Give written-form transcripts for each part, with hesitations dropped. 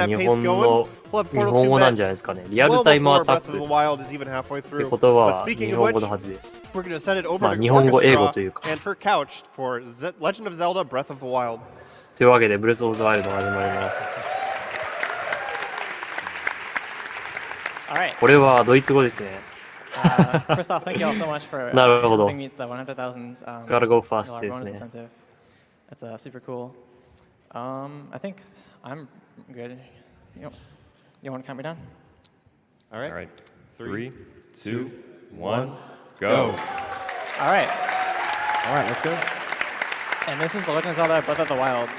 日 that 本 pace の going, we'll have 日 Portal 本語なん 2 じゃないですかね。リア well ルタイムア before タッ Breath ク of っ the Wild is even halfway て through. 言葉 But は speaking 日 of 本語 which, のはずです。we're gonna send it over まあ to 日本語英語と Orcastraw いうか。 and her couch for Legend of Zelda Breath of the Wild. というわけでブレスオブザワイルドが始まります。これはドイツ語ですね。First off, thank you all so much for なるほど。 helping meet the 100,000 Gotta go fast $100 です bonus ね。 incentive. That's super cool. I think I'm good. You want to count me down? All right. 3, 2, 1, go. All right. All right, let's go. And this is the Legend of Zelda Breath of the Wild.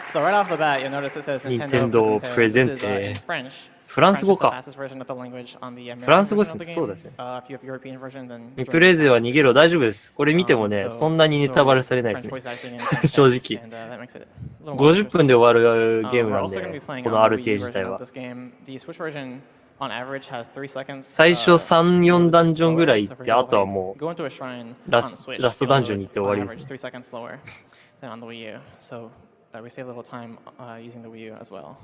So right off the bat, you'll notice it says Nintendo Nintendo Presente. This is in French. フランス語か。 French is the fastest version of the language on the フラン American ス語 version です of ね。 the そう game. ですね。If you have European version, then プレゼは逃げろ。大丈夫です。これ見てもね、 So そんなにネタバレされないです French ね。 voice acting and 正直。 and, that makes it a little more 50分で終わるゲーム We're なん also going to be で、 playing この on the Wii RTA U 自体 version は of。this game. The Switch version, on average, has 3 seconds. 最初3、4ダンジョンぐらい行 So っ for て、あ example, とは if も you go into a shrine うラ on the ス Switch, ト you'll ダンジョンに行 load って終わ on りです average ね。 3 seconds slower than on the Wii U. So we save a little time using the Wii U as well.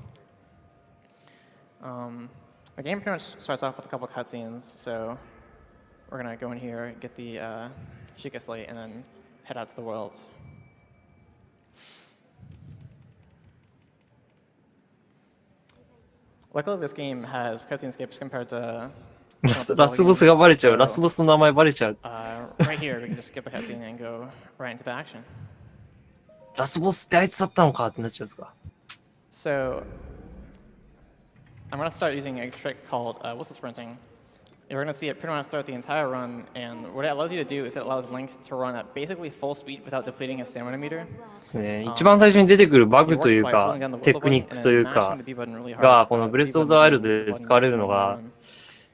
The game pretty much starts off with a couple cutscenes. So we're going to go in here, get the Sheikah Slate, and then head out to the world. Luckily, this game has cutscene skips compared to ラスボスがバレちゃう。ラスボスの名前バレちゃう。 right here, we can just skip a cutscene and go right into the action. ラスボスってあいつだったのかってなっちゃうんですか。 So I'm going to start using a trick called whistle sprinting. You're going to see it pretty much throughout the entire run, and what it allows you to do is it allows Link to run at basically full speed without depleting his stamina meter. ですね。一番最初に出てくるバグというか、テクニックというか、が、このブレスオブザワイルドで使われるのが、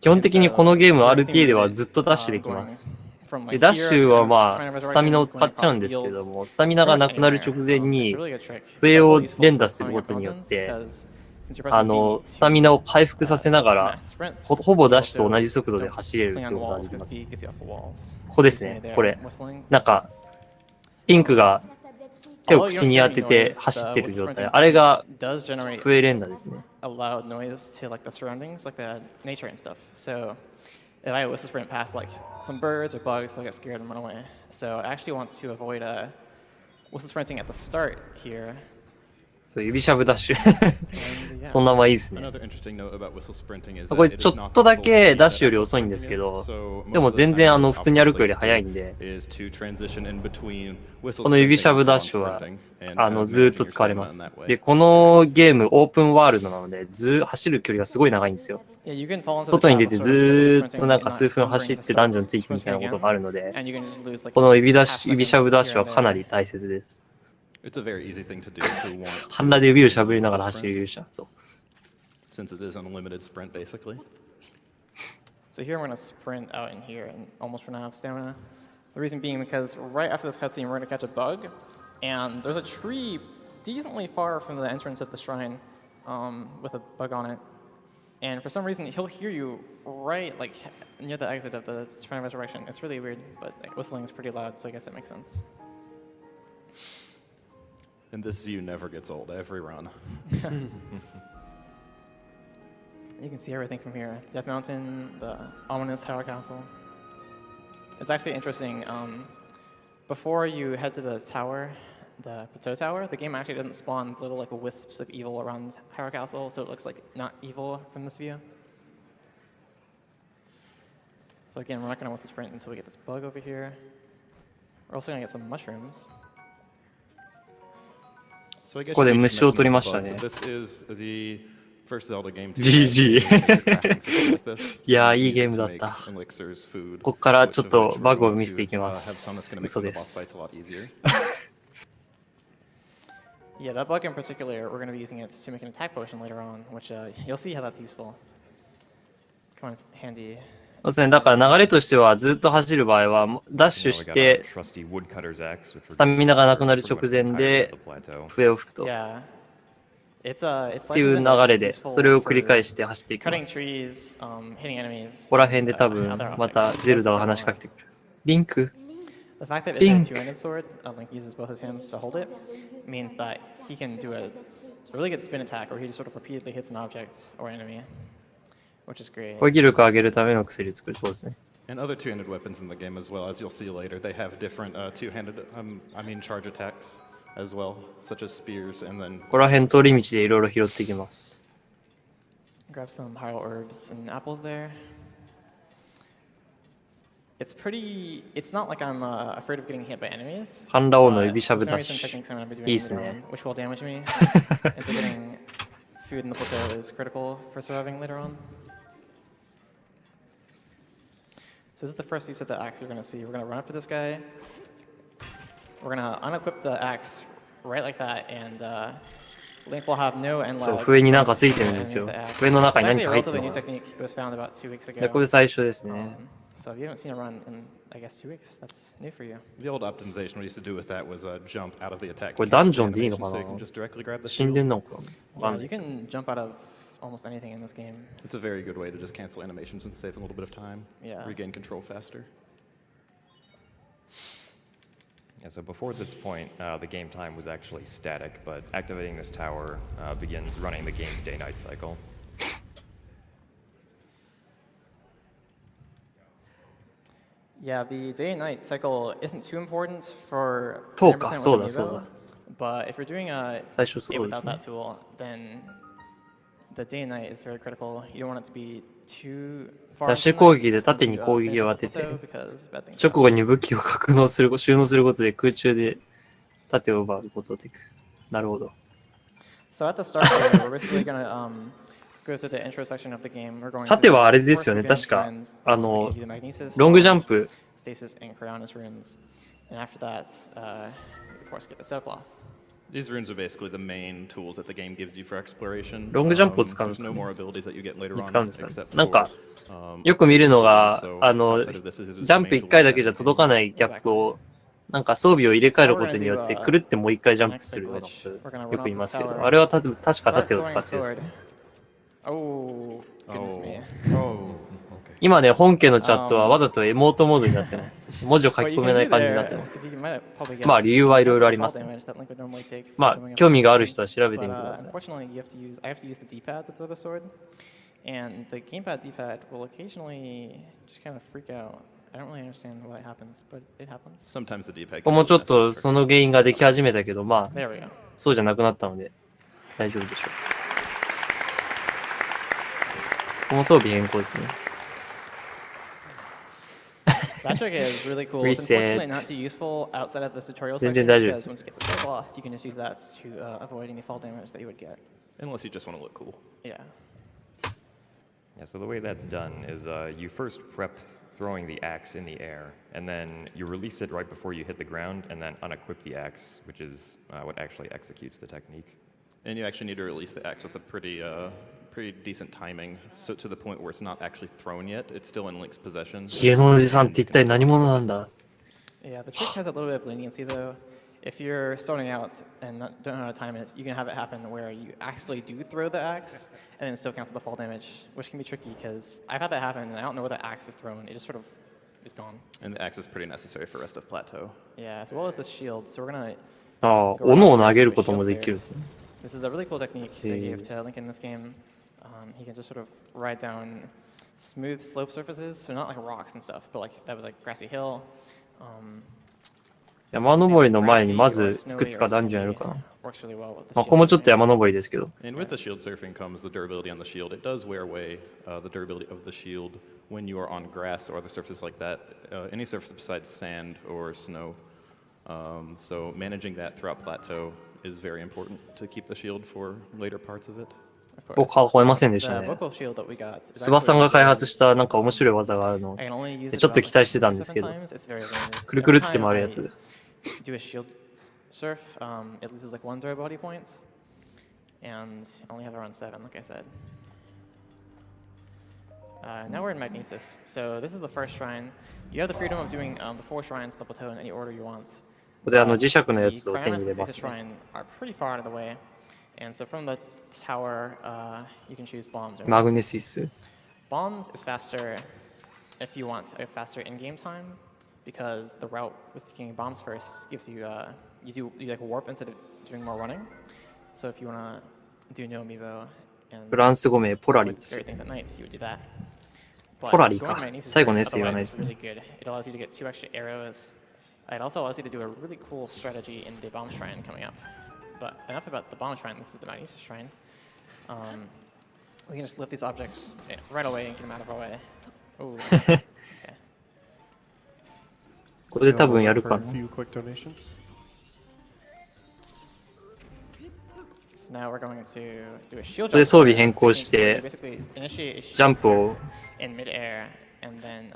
基本的にこのゲーム RTA ではずっとダッシュできます。でダッシュはまあ、スタミナを使っちゃうんですけども、スタミナがなくなる直前に、笛を連打することによって、スタミナを回復させながら、ほぼダッシュと同じ速度で走れるっていうことができます。ここですね、これ。なんか、ピンクが手を口に当てて走ってる状態。あれが笛連打ですね。If I whistle sprint past like some birds or bugs, they'll get scared and run away. So it actually wants to avoid whistle sprinting at the start here. そう、指しゃぶダッシュ。そんなまいいですね。これちょっとだけダッシュより遅いんですけど、でも全然普通に歩くより速いんで、この指しゃぶダッシュはずーっと使われます。で、このゲームオープンワールドなので、走る距離がすごい長いんですよ。外に出てずーっとなんか数分走ってダンジョンついてみたいなことがあるので、この指しゃぶダッシュはかなり大切です。鼻で指をしゃぶりながら走る勇者。そう。Since it is unlimited sprint, basically. So here I'm going to sprint out in here and almost run out of stamina. The reason being because right after this cutscene we're going to catch a bug, and there's a tree decently far from the entrance of the shrine with a bug on it. And for some reason he'll hear you right like near the exit of the Shrine of Resurrection. It's really weird, but whistling is pretty loud, so I guess it makes sense. And this view never gets old, every run. You can see everything from here. Death Mountain, the ominous Tower Castle. It's actually interesting. Before you head to the tower, the Plateau Tower, the game actually doesn't spawn little like wisps of evil around Tower Castle, so it looks like not evil from this view. So again, we're not going to whistle sprint until we get this bug over here. We're also going to get some mushrooms. ここで虫を取りましたね。GG いやー、いいゲームだった。ここからちょっとバグを見せていきます。嘘です。Yeah, that bug in particular, we're going to be using it to make an attack potion later on, which you'll see how that's useful. Come on, it's handy. そうですね、だから流れとしてはずっと走る場合はダッシュしてスタミナがなくなる直前で笛を吹くとっていう流れでそれを繰り返して走っていきます。ここら辺で多分またゼルダが話しかけてくる。リンク The fact that it's a two-handed sword, Link uses both his hands to hold it, means that he can do a really good spin attack where he just sort of repeatedly hits an object or enemy, which is great. 攻撃力を上げるための薬作りそうですね。And other two-handed weapons in the game as well, as you'll see later, they have different two-handed, charge attacks as well, such as spears and then... ここら辺通り道でいろいろ拾っていきます。Grab some hyrule herbs and apples there. It's not like I'm afraid of getting hit by enemies. ハンラ王の指しゃぶダッ There's シ some techniques I'm going to be ュ。 doing いいっす later ね。 on, which will damage me. And so getting food in the plateau is critical for surviving later on. So this is the first use of the axe you're going to see. We're going to run up to this guy. We're going to unequip the axe right like that, and Link will have no end そう、 lag. 笛になんかついてるんですよ。笛の中 It's に何 actually か a 入ってる relatively の new か technique. It was found about 2 weeks な。 ago. これ最初ですね。 So if you haven't seen a run in, I guess, 2 weeks, that's new for you. The old optimization we used to do with that was jump out of the attack. これダンジョンでいいのか So な you can just directly grab the 死ん shield. でんのかな Yeah, you can jump out of almost anything in this game. It's a very good way to just cancel animations and save a little bit of time. Yeah. Regain control faster. Yeah, so before this point, the game time was actually static, but activating this tower begins running the game's day-night cycle. Yeah, the day and night cycle isn't too important for そうか、 100% そう with だ、そうだ。 Amiibo, but if you're doing it 最初そうで without すね that。tool, then the day and night is very critical. You don't want it to be too far ダッシュ from 攻 night 撃で縦 once に you, 攻撃 finish を the 当てて、 plateau because bad things 直 happen. 後に武器を収納することで空中で盾を奪うことができる。なるほど。 So at the start here, we're basically going to go through the intro section of the game. We're going 盾 to はあれですよね、 first 確 we're か gonna。find the Magnesis, ロングジャン Bombs, プ。 Stasis, and Cryonis runes. And after that, of course, get the Sailcloth. These runes are basically the main tools that the game gives you for exploration. ロングジャンプを使うんですか There's ね no more abilities that you get later に on 使うんですかね except なんか for, よく見るのが、 So ジ outside of this is the ャンプ main 1回 tools だけじゃ届かないギャップを、なんか装備を入れ替えることによって、くるってもう1回ジャンプするようなことよく言いますけど、あれは確か盾を使ってるんです。 Oh, goodness me. Oh, okay. 今ね、本家のチャットはわざとエモートモードになってます。文字を書き What you 込 can めない do 感じにな there ってま is す。 you might probably guess まあ理由はいろいろあり fall ますね。 damage that Link would normally take for まあ jumping up 興味がある distance, 人は調べてみて but, ください。 unfortunately, I have to use the D-pad to throw the sword, and the gamepad D-pad will occasionally just kind of freak out. I don't really understand why it happens, but it happens. sometimes the D-pad ここもちょっとその原因ができ始めたけど、まあ There we go. そうじゃなくなったので大丈夫でしょう。ここも装備変更ですね。 That trick is really cool. It's Reset. unfortunately not too useful outside of this tutorial 全 section 然大丈夫で because す。 once you get the Sailcloth, you can just use that to avoid any fall damage that you would get. Unless you just want to look cool. Yeah. Yeah, so the way that's done is you first prep throwing the axe in the air, and then you release it right before you hit the ground, and then unequip the axe, which is what actually executes the technique. And you actually need to release the axe with a pretty decent timing, so to the point where it's not actually thrown yet. It's still in Link's possession. ヒゲのおじさんって一体何者なんだ Yeah, the trick has a little bit of leniency though. If you're starting out and don't know how to time it, you can have it happen where you actually do throw the axe and then still cancel the fall damage, which can be tricky because I've had that happen and I don't know where the axe is thrown. It just sort of is gone. And the axe is pretty necessary for rest of plateau. Yeah, as well as the shield. So we're gonna. ああ、斧を投げることもできるんですね。 This is a really cool technique they gave to Link in this game. He can just sort of ride down smooth slope surfaces, so not like rocks and stuff, but like that was like grassy hill. 山登りの前にまずいくつかダンジョンやるかな。 Works really well with the まあ、ここもちょっと山登りですけど。 And with the shield surfing comes the durability on the shield. It does wear away the durability of the shield when you are on grass or other surfaces like that, any surface besides sand or snow. So managing that throughout plateau is very important to keep the shield for later parts of it. ここ超えませんでし The たね。 vocal shield that we got. is 翼さんが actually 開発したなんか面白い技があるの I can only use で it ちょっと about 期待してたんですけ 7ど、 times. It's very limited. くるくるって Every 回る time やつ。 I do a shield surf, it loses like 1 durability point, and I only have around 7, like I said. Now we're in Magnesis. So this is the first shrine. You have the freedom of doing the 4 shrines on the plateau in any order you want. ここで磁石のや The つを手に Cryonis 入れ and ま Stasis すね。 shrine are pretty far out of the way, and so from the tower, you can choose bombs. Or マグネシス。 Bombs is faster if you want a faster in-game time, because the route with taking bombs first gives you, you like warp instead of doing more running. So if you want to do no amiibo and フランス語名ポラリ avoid ス scary。things at night, you would do that. But ポラリ going か magnesis 最後の first, S 言わない otherwise で it's すね really good. It allows you to get 2 extra arrows. It also allows you to do a really cool strategy in the bomb shrine coming up. But enough about the bomb shrine. This is the magnesis shrine. We can just lift these objects right away and get them out of our way. Ooh. Okay. これで多分やる For か a な。 few quick donations. So now we're going to do a shield これで jump. 装備変更して Basically initiate a ジャン shield プを in midair and then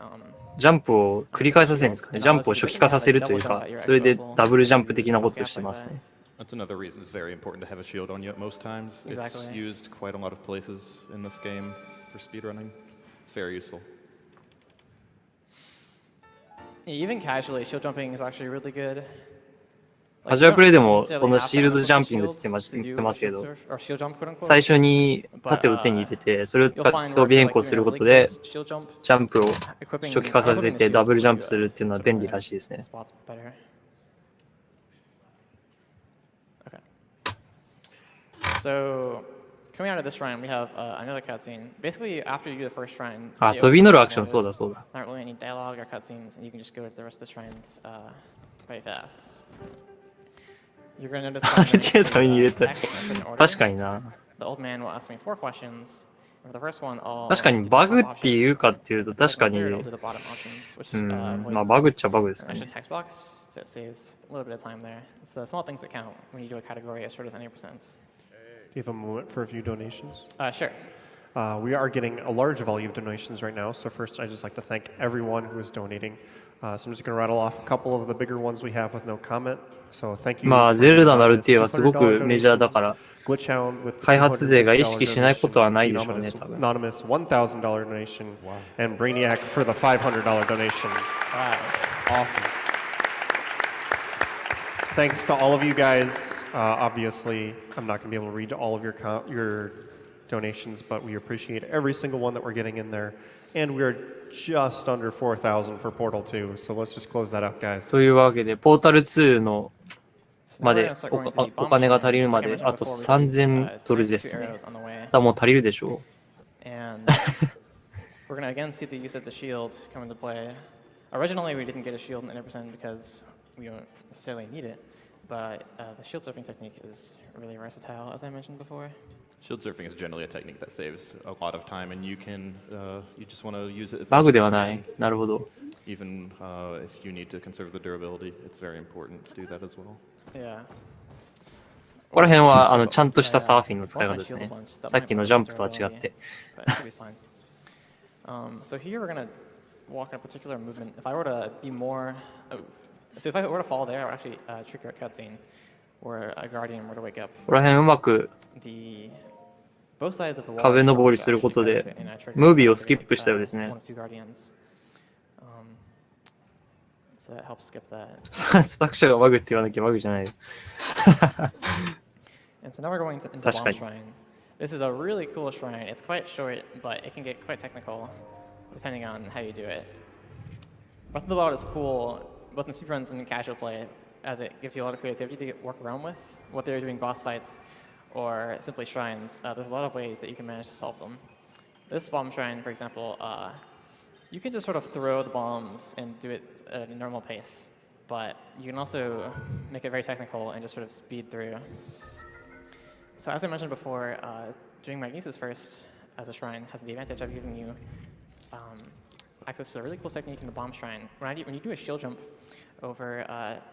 ジャンプを繰り返させるんですかね。ジャンプを初期化させるというか、それでダブルジャンプ的なことをしてますね。 That's another reason it's very important to have a shield on you at most times. Exactly. It's used quite a lot of places in this game for speedrunning. It's very useful. Even casually, shield jumping is actually really good. カジュアルプレイでもこのシールドジャンピングって言ってますけど、最初に盾を手に入れて、それを使って装備変更することで、ジャンプを初期化させてダブルジャンプするっていうのは便利らしいですね。 So, coming out of this shrine, we have another cutscene. Basically, after you do the first shrine, あ、飛び乗るアクション、そうだそうだ。 not really any dialogue or cutscenes, and you can just go to the rest of the shrines quite fast. You're going to notice that 相手のために入れた。 text in order. 確かにな。 The old man will ask me 4 questions. For the first one, I'll 確かに do the バ top グっ option. ていうかっていうと確か Second に、 and third, I'll do the bottom options, which まあバグっちゃバグですか an ね extra。text box, so it saves a little bit of time there. It's the small things that count when you do a category as short as 90%. Do you have a moment for a few donations? Sure. We are getting a large volume of donations right now. So first, I'd just like to thank everyone who is donating. So I'm just going to rattle off a couple of the bigger ones we have with no comment. So thank you. まあゼルダの RTA はすごくメジャーだから、 Glitchhound with 開発勢が意識しないことはないでしょうね、多分。 Anonymous $1,000 donation, and Brainiac for the $500 donation. Wow. Awesome. Thanks to all of you guys. Obviously, I'm not going to be able to read all of your donations, but we appreciate every single one that we're getting in there. And we are just under 4,000 for Portal 2, so let's just close that up, guys. というわけで、ポータル2の So now ま we're で gonna start going to the お bomb 金が shrine. 足りるま Like I で mentioned あと before, with these, 3000ドル nice で two すね。 arrows on the way. だもう足りるでしょ And we're going to again see the use of the shield come into play. Originally, we didn't get a shield in 90% because we don't necessarily need it. But the shield surfing technique is really versatile, as I mentioned before. Shield surfing is generally a technique that saves a lot of time, and you can you just want to use it as バ much グ as で you はない。 can. なるほど。 Even if you need to conserve the durability, it's very important to do that as well. Yeah. ここら辺はちゃんとしたサーフィンの使い方ですね。さっきのジャンプとは違って。 But it should be fine. So here we're going to walk in a particular movement. If I were to be more... so if I were to fall there, I would actually trigger a cutscene where a guardian were to wake up. ここら辺うまく The both sides of the wall 壁登りすることでムービーをスキップしたようですね。 one of two guardians. So that helps skip that. 作者がバグって言わなきゃバグじゃない。 And so now we're going into Bomb 確かに。 Shrine. This is a really cool shrine. It's quite short, but it can get quite technical depending on how you do it. Breath of the Wild is cool, both in speedruns and in casual play, as it gives you a lot of creativity to work around with, whether you're doing boss fights or simply shrines. There's a lot of ways that you can manage to solve them. This bomb shrine, for example, you can just sort of throw the bombs and do it at a normal pace, but you can also make it very technical and just sort of speed through. So as I mentioned before, doing Magnesis first as a shrine has the advantage of giving you access to a really cool technique in the bomb shrine. When you do a shield jump over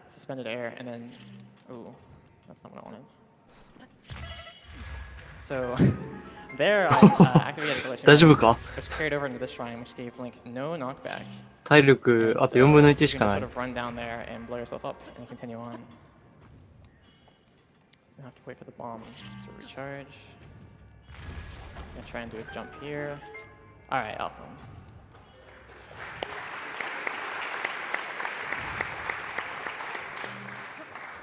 suspended air and then, ooh, that's not what I wanted. So there I activated a glitch 大丈夫か？ which carried over into this shrine, which gave Link no knockback. 体力あと4分の1し You か can な sort い。 of run down there and blow yourself up and continue on. You have to wait for the bomb to recharge. And try and do a jump here. All right, awesome.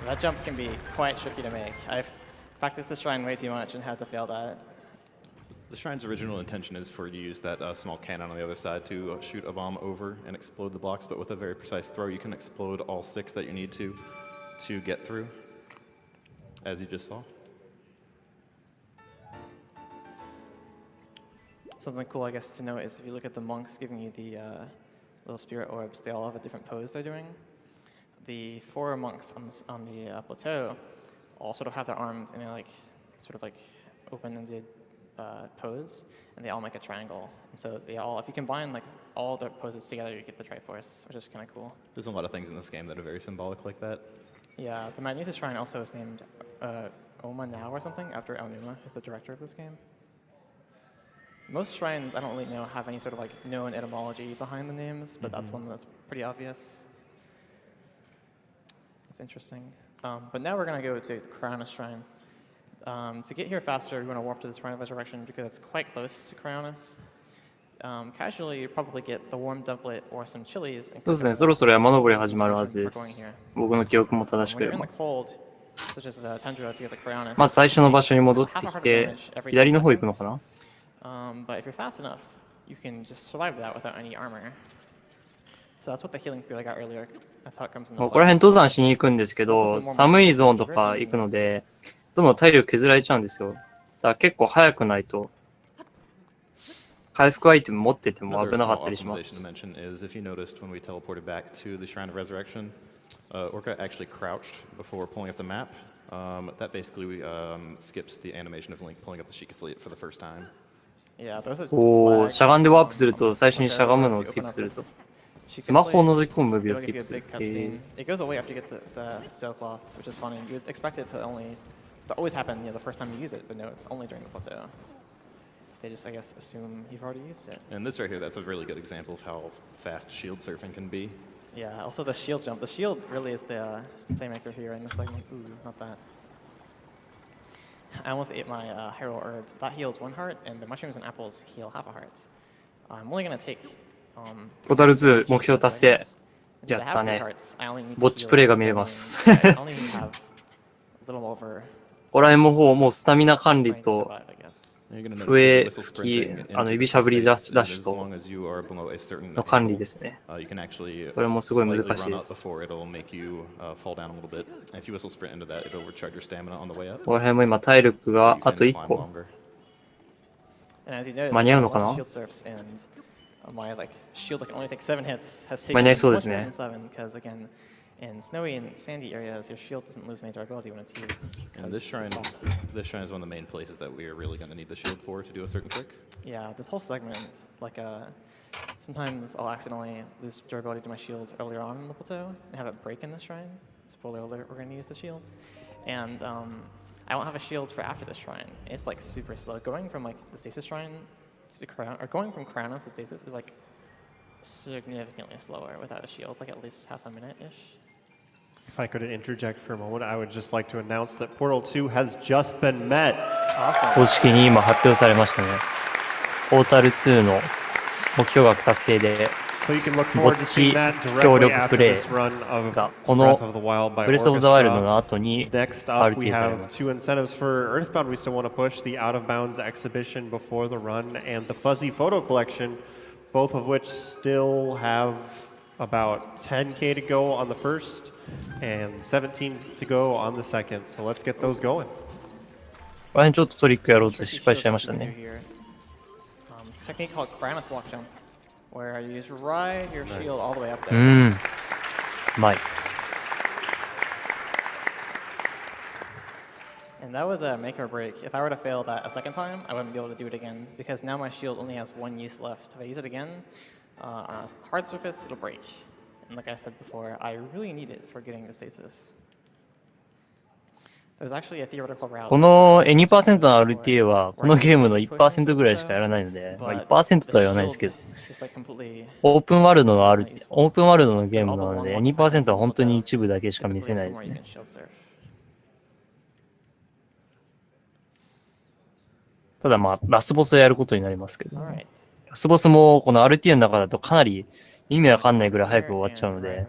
That jump can be quite tricky to make. I've practiced this shrine way too much and had to fail that. The shrine's original intention is for you to use that small cannon on the other side to shoot a bomb over and explode the blocks, but with a very precise throw, you can explode all 6 that you need to get through, as you just saw. Something cool, I guess, to note is if you look at the monks giving you the little spirit orbs, they all have a different pose they're doing. The 4 monks on the plateau all sort of have their arms in a sort of open-ended pose, and they all make a triangle. And so they all, if you combine all their poses together, you get the Triforce, which is kind of cool. There's a lot of things in this game that are very symbolic like that. Yeah, the Magnesis Shrine also is named Oma Now or something, after Aonuma, who's the director of this game. Most shrines, I don't really know, have any sort of known etymology behind the names, but that's one that's pretty obvious. It's interesting. But now we're going to go to the Cryonis Shrine. To get here faster, we want to warp to the Shrine of Resurrection because it's quite close to Cryonis. Casually, you'd probably get the warm doublet or some chilies. そうですね、そろそろ山登り始まるはずです。僕の記憶も正しければ。まず最初の場所に戻ってきて、左の方行くのかな？ But if you're fast enough, you can just survive that without any armor. So that's what the healing food I got earlier. That's how it comes in the ここら辺登山しに行くんですけど、寒いゾーンとか行くので、どんどん体力削られちゃうんですよ。だから結構早くないと、回復アイテム持ってても危なかったりします。If you noticed when we teleported back to the Shrine of Resurrection, Orca actually crouched before pulling up the map. That basically skips the animation of Link pulling up the Sheikah Slate for the first time. おー、しゃがんでワープすると、最初にしゃがむのをスキップすると。スマホを覗き込むムービーをスキップする。It goes away after you get the sailcloth, which is funny. You'd expect it to always happen the first time you use it, but no, it's only during the plateau. They just, I guess, assume you've already used it. And this right here, that's a really good example of how fast shield surfing can be. Yeah, also the shield jump. The shield really is the playmaker here in this segment. Ooh, not that. I almost ate my hero herb. That heals 1 heart, and the mushrooms and apples heal half a heart. I'm only going to take... トータル2目標達成。やったね。ぼっちプレイが見れます。ここら辺もうスタミナ管理と笛吹き、指しゃぶりダッシュとの管理ですね。これもすごい難しいです。ここら辺も今体力があと1個。間に合うのかな？ My shield that can only take 7 hits has taken 間に合いそうですね。 7 because again, in snowy and sandy areas, your shield doesn't lose any durability when it's used. And this shrine is one of the main places that we are really going to need the shield for to do a certain trick. Yeah, this whole segment, sometimes I'll accidentally lose durability to my shield earlier on in the plateau and have it break in the shrine. Spoiler alert, we're going to use the shield. And I won't have a shield for after this shrine. It's super slow. Going from the stasis shrine going from Cryonis to stasis is significantly slower without a shield, at least half a minute-ish. If I could interject for a moment, I would just like to announce that Portal 2 has just been met. Awesome. 公式に今発表されましたね。ポータル2の目標額達成で、ぼっち協力プレイがこのブレスオブザワイルドの後に RT されます。 2 incentives for Earthbound we still want to push, the Out of Bounds exhibition before the run and the Fuzzy Photo Collection, both of which still have about 10K to go on the first and 17 to go on the second. So let's get those going. ここら辺ちょっとトリックやろうと失敗しちゃいましたね。It's a technique called Cryonis block jump, where you just ride your shield all the way up there. うまい。 And that was a make or break. If I were to fail that a second time, I wouldn't be able to do it again, because now my shield only has 1 use left. If I use it again, on a hard surface, it'll break. And like I said before, I really need it for getting the stasis. There's actually a theoretical route. この 2% の RTA はこのゲームの 1% ぐらいしかやらないので、1% とは言わないですけど、オープンワールドのゲームなので 2% は本当に一部だけしか見せないですね。ただラスボスをやることになりますけど、ラスボスもこの RTA の中だとかなり意味わかんないぐらい早く終わっちゃうので、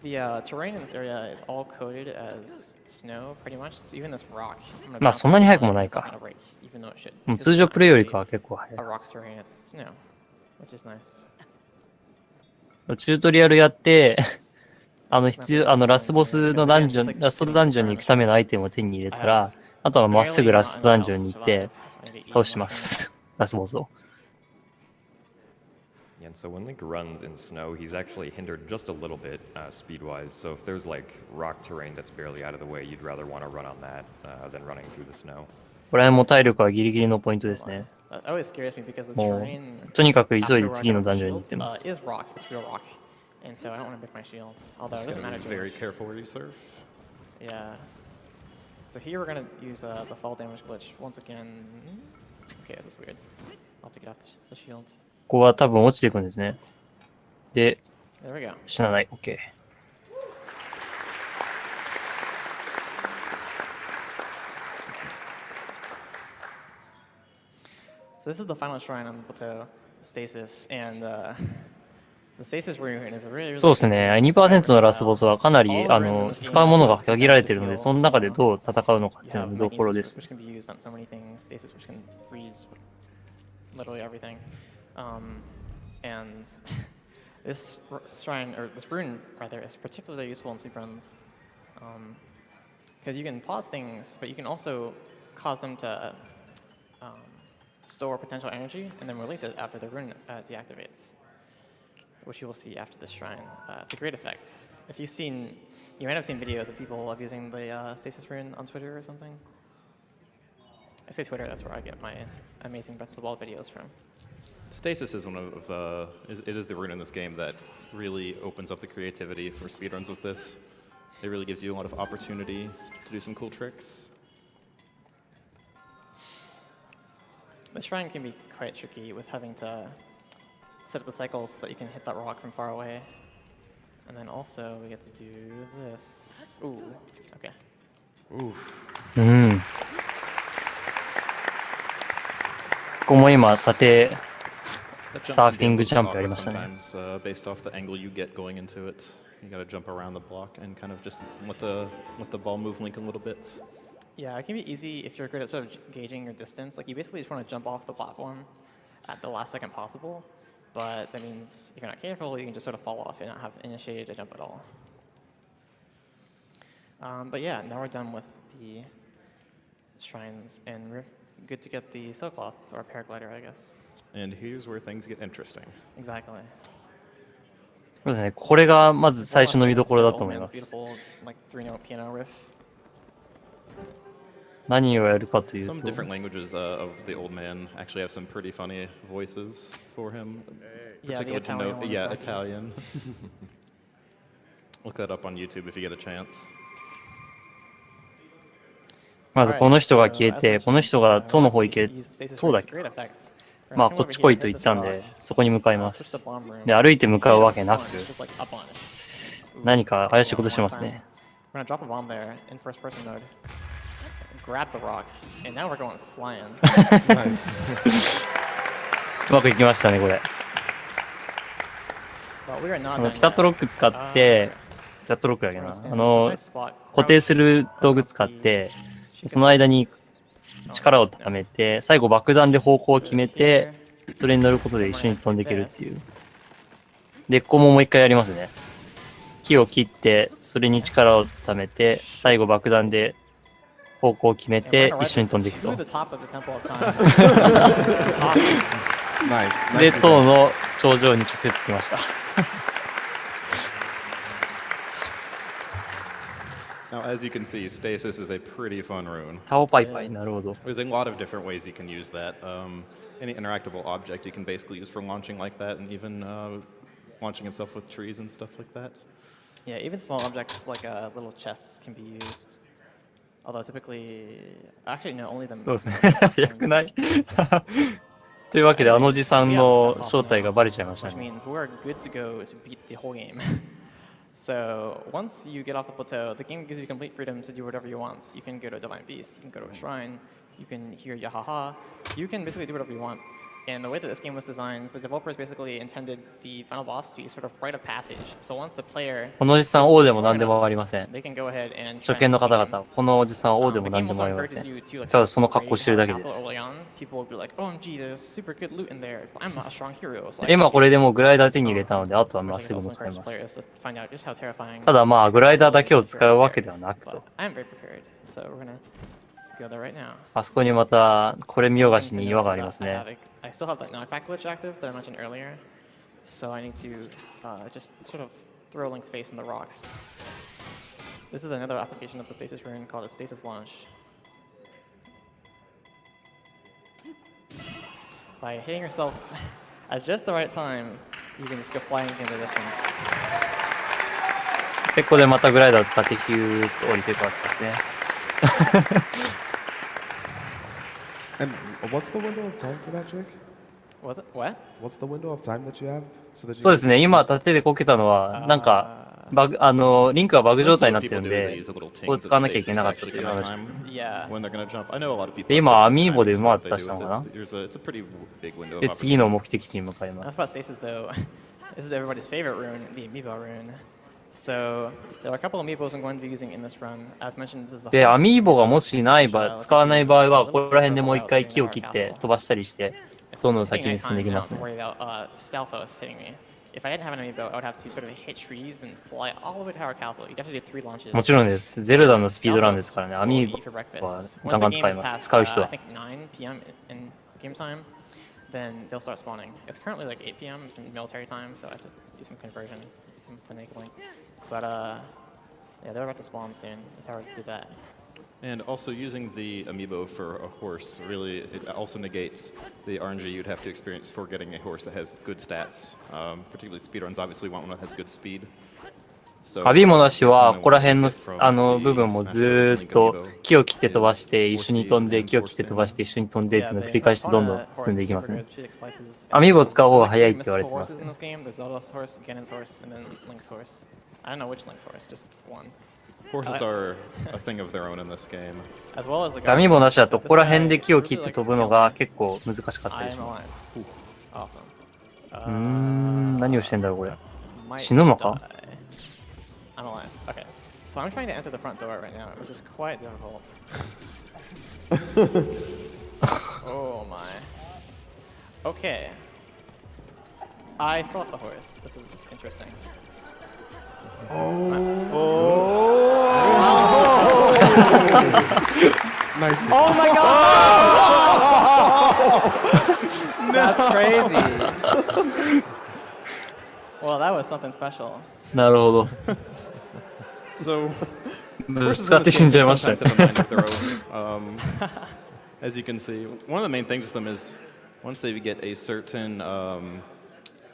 The terrain in this area is all coated as snow, pretty much. So even this rock. まあそんなに速くもないか。 Even though it should. もう通常プレイよりかは結構速い A rock terrain, it's snow, which is nice. チュートリアルやって、ラスボスのダンジョン、ラストダンジョンに行くためのアイテムを手に入れたら、あとはまっすぐラストダンジョンに行って、倒します。ラスボスを。Yeah, and so when Link runs in snow, he's actually hindered just a little bit speed-wise. So if there's like rock terrain that's barely out of the way, you'd rather want to run on that than running through the snow. これも体力はギリギリのポイントですね。That always scares me because the も terrain う、とにかく急いで after 次の riding ダ the ンジョンに行って shield ます。 is rock. It's real rock, and so I don't want to break my shield. Although it Just doesn't gotta matter be too very much. careful where you surf. Yeah. So here we're gonna use the fall damage glitch once again. Okay, this is weird. I'll have to get off the shield. ここは多分落ちていくんですね。で、 There we go. 死なない。OK。So this is the final shrine on Plateau, Stasis, and the Stasis rune is a really そうですね。2% のラスボスはかなり使うものが限られているので、その中でどう戦うのかっていうのが見どころです。which can be used on so many things. Stasis, which can freeze literally everything. And this shrine, or this rune rather, is particularly useful in speedruns because you can pause things, but you can also cause them to store potential energy and then release it after the rune deactivates, which you will see after this shrine. The great effect. If you've seen, you might have seen videos of people abusing the stasis rune on Twitter or something. I say Twitter, that's where I get my amazing Breath of the Wild videos from. Stasis is one of it is the rune in this game that really opens up the creativity for speedruns with this. It really gives you a lot of opportunity to do some cool tricks. This shrine can be quite tricky with having to set up the cycles so that you can hit that rock from far away. And then also we get to do this. Ooh, okay. Oof. ここも今、縦 That サー jump フ can ィン be グ a ジ little ャンプやり awkward ましたね。 sometimes based off the angle you get going into it. You gotta jump around the block and kind of just let the ball move Link a little bit. Yeah, it can be easy if you're good at sort of gauging your distance. Like you basically just want to jump off the platform at the last second possible, but that means if you're not careful, you can just sort of fall off and not have initiated a jump at all. But yeah, now we're done with the shrines, and we're good to get the sailcloth or paraglider, I guess. And here's where things get interesting. Exactly. そうですね。これがまず最初の見どころだと Old 思いま man's す。 beautiful, like 3-note piano riff. 何をやるかという Some と、 different languages of the old man actually have some pretty funny voices for him. Yeah, the Particularly to Italian note, one is yeah, wacky. Italian. Look that up on YouTube if you get a chance. まずこの人が消えて、この人が塔の方行け、塔だっけ、まあこっち来いと言ったんで、そこに向かいます。で、歩いて向かうわけなく、何か怪しいことしてますね。We're gonna drop a bomb there in first person mode. Grab the rock, and now we're going flying. うまくいきましたね、これ。 But we are not done ピタットロック使って、ピタットロックだけどな。固定する道具使って、その間に力をためて、最後爆弾で方向を決めて、それに乗ることで一緒に飛んでいけるっていう。で、ここももう一回やりますね。木を切って、それに力をためて、最後爆弾で方向を決めて、一緒に飛んでいくと。で、塔の頂上に直接着きました。Now, as you can see, Stasis is a pretty fun rune. タオパイパイ、なるほど。 There's a lot of different ways you can use that. Any interactable object you can basically use for launching like that, and even launching himself with trees and stuff like that. Yeah, even small objects like little chests can be used. Although typically, actually no, only them. そうですね。早くないというわけで、あのおじさんの正体がバレちゃいましたね。 Which means we're good to go to beat the whole game. So once you get off the plateau, the game gives you complete freedom to do whatever you want. You can go to a divine beast, you can go to a shrine, you can hear Yahaha, you can basically do whatever you want. And the way that this game was designed, the developers basically intended the final boss to be sort of rite of passage. So once the player このおじさん王でも何でもありません。 they can go ahead and 初見の方々、このおじさん王でも the 何 game で also もありませ encourages ん。 you to like ただその格 raid 好してるだけ the で castle す。 early on. People will be like, OMG, there's super good loot in there, but I'm not a strong hero. So 今これでもうグライダー手に入れたので、あとはまあすぐ向かいます。 ただまあグライダーだけを使うわけではなくと。 I'm very prepared, so we're gonna go there right now. あそこにまたこれ見よがしに岩がありますね。 I still have that knockback glitch active that I mentioned earlier, so I need to just sort of throw Link's face in the rocks. This is another application of the stasis rune called a stasis launch. By hitting yourself at just the right time, you can just go flying in the distance. で、ここでまたグライダーを使ってヒューッと降りていくわけですね。 And what's the window of time for that trick? What's it? What? What's the window of time that you have? So that you そうですね、今盾でこけたのは、なんか、リンクがバグ状態になってるんで、ここを使わなきゃいけなかったという話ですね。 Yeah. When they're gonna jump. I know a lot of people. で、今、アミーボで馬を出したのかな。 It's a pretty big window. で、次の目的地に向かいま Enough す。 about stasis though. This is everybody's favorite rune, the amiibo rune. So there are a couple of amiibos I'm going to be using in this run. As mentioned, this is the で、アミーボがもしない場合、使わない場合は、ここら辺でもう一回木を切って飛ばしたりして、どんどん先に進んでいきますね。 Stalfos hitting me. If I didn't have an amiibo, I would have to sort of hit trees and fly all the way to Tower Castle. You'd have to do 3 launches. もちろんです。ゼルダのスピードランですからね。アミーボはガンガン使います。使う人は。 I think 9 p.m. in game time, then they'll start spawning. It's currently like 8 p.m. It's in military time, so I have to do some conversion, some finagling. But yeah, they're about to spawn soon if I were to do that. And also using the amiibo for a horse really it also negates the RNG you'd have to experience for getting a horse that has good stats. Particularly speedruns obviously want one that has good speed. So アビモなしは、ここら辺の部分もずーっと木を切って飛ばして一緒に飛んで、木を切って飛ばして一緒に飛んでっていうのを繰り返してどんどん進んでいきますね。アミーボを使う方が早いって言われてます。 I don't know which Link's horse, just one. horses are a thing of their own in this game. As well as the アミーボなしだとここら辺で木を切って飛ぶのが結構難しかったりし I'm ます。 alive. Awesome. 何をしてんだろうこれ。死ぬのか？ I'm alive. Okay. So I'm trying to enter the front door right now, which is quite difficult. Oh my. Okay. I fell off the horse. This is interesting. Nicely. Oh my god! That's crazy. Well, that was something special. なるほど。 So 使って死んじゃいましたね。 sometimes have a mind of their own. As you can see, one of the main things with them is once they get a certain